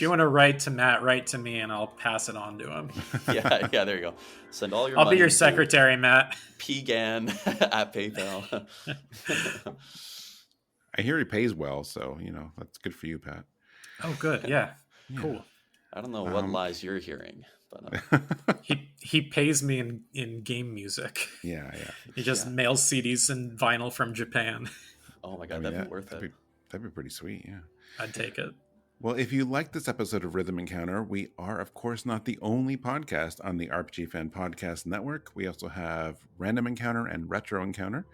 B: you want to write to Matt, write to me and I'll pass it on to him.
A: yeah, there you go. Send all your
B: I'll
A: money
B: be your secretary, Matt.
A: pgann at PayPal.
C: I hear he pays well, so, that's good for you, Pat.
B: Oh, good. Yeah. Cool.
A: I don't know what lies you're hearing, but
B: he pays me in game music.
C: Yeah.
B: He just mails CDs and vinyl from Japan.
A: Oh my god, that'd be worth it.
C: That'd be pretty sweet, yeah.
B: I'd take it.
C: Well, if you like this episode of Rhythm Encounter, we are, of course, not the only podcast on the RPG Fan Podcast Network. We also have Random Encounter and Retro Encounter.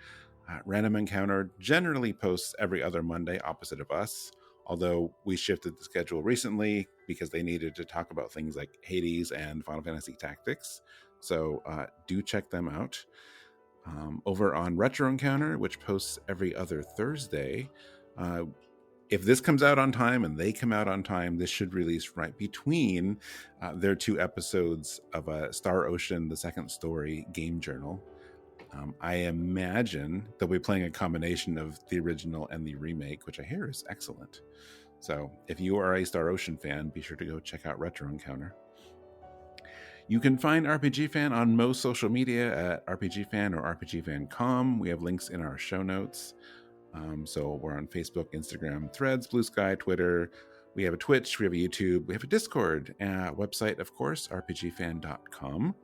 C: Random Encounter generally posts every other Monday opposite of us, although we shifted the schedule recently because they needed to talk about things like Hades and Final Fantasy Tactics. So do check them out. over on Retro Encounter, which posts every other Thursday. If this comes out on time and they come out on time, this should release right between their 2 episodes of Star Ocean, the Second Story game journal. I imagine they'll be playing a combination of the original and the remake, which I hear is excellent. So if you are a Star Ocean fan, be sure to go check out Retro Encounter. You can find RPG Fan on most social media at RPG Fan or RPGFan.com. We have links in our show notes. So we're on Facebook, Instagram, Threads, Blue Sky, Twitter. We have a Twitch, we have a YouTube, we have a Discord, website, of course, rpgfan.com.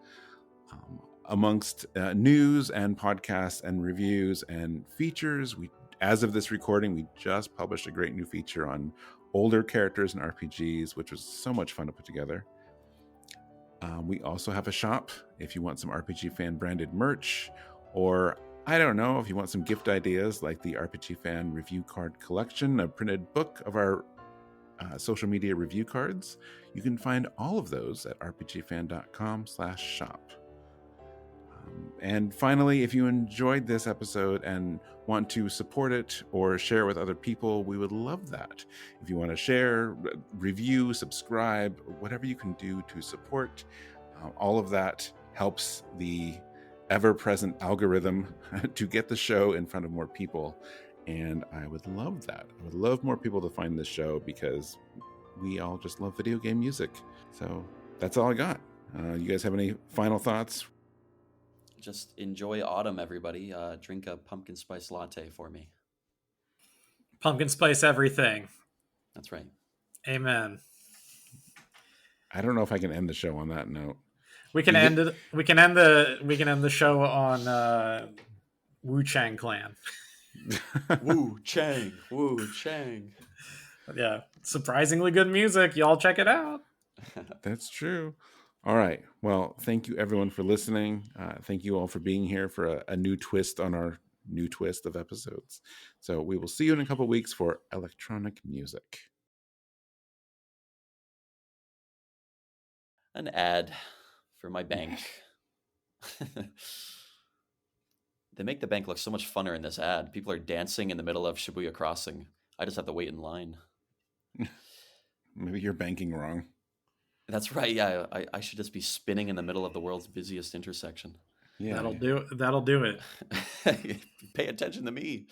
C: Amongst news and podcasts and reviews and features, as of this recording, we just published a great new feature on older characters and RPGs, which was so much fun to put together. We also have a shop if you want some RPG Fan branded merch, or I don't know, if you want some gift ideas like the RPG Fan review card collection, a printed book of our social media review cards. You can find all of those at rpgfan.com/shop. And finally, if you enjoyed this episode and want to support it or share with other people, we would love that. If you want to share, review, subscribe, whatever you can do to support, all of that helps the ever-present algorithm to get the show in front of more people. And I would love that. I would love more people to find this show because we all just love video game music. So that's all I got. You guys have any final thoughts?
A: Just enjoy autumn, everybody. Drink a pumpkin spice latte for me.
B: Pumpkin spice everything.
A: That's right.
B: Amen.
C: I don't know if I can end the show on that note.
B: We can end it. We can end the show on Wu Chang Clan.
A: Wu Chang.
B: Yeah, surprisingly good music. Y'all check it out.
C: That's true. All right. Well, thank you everyone for listening. Thank you all for being here for a new twist on our new twist of episodes. So we will see you in a couple of weeks for electronic music.
A: An ad for my bank. They make the bank look so much funner in this ad. People are dancing in the middle of Shibuya Crossing. I just have to wait in line.
C: Maybe you're banking wrong.
A: That's right. Yeah, I should just be spinning in the middle of the world's busiest intersection.
B: Yeah, that'll do it.
A: Pay attention to me.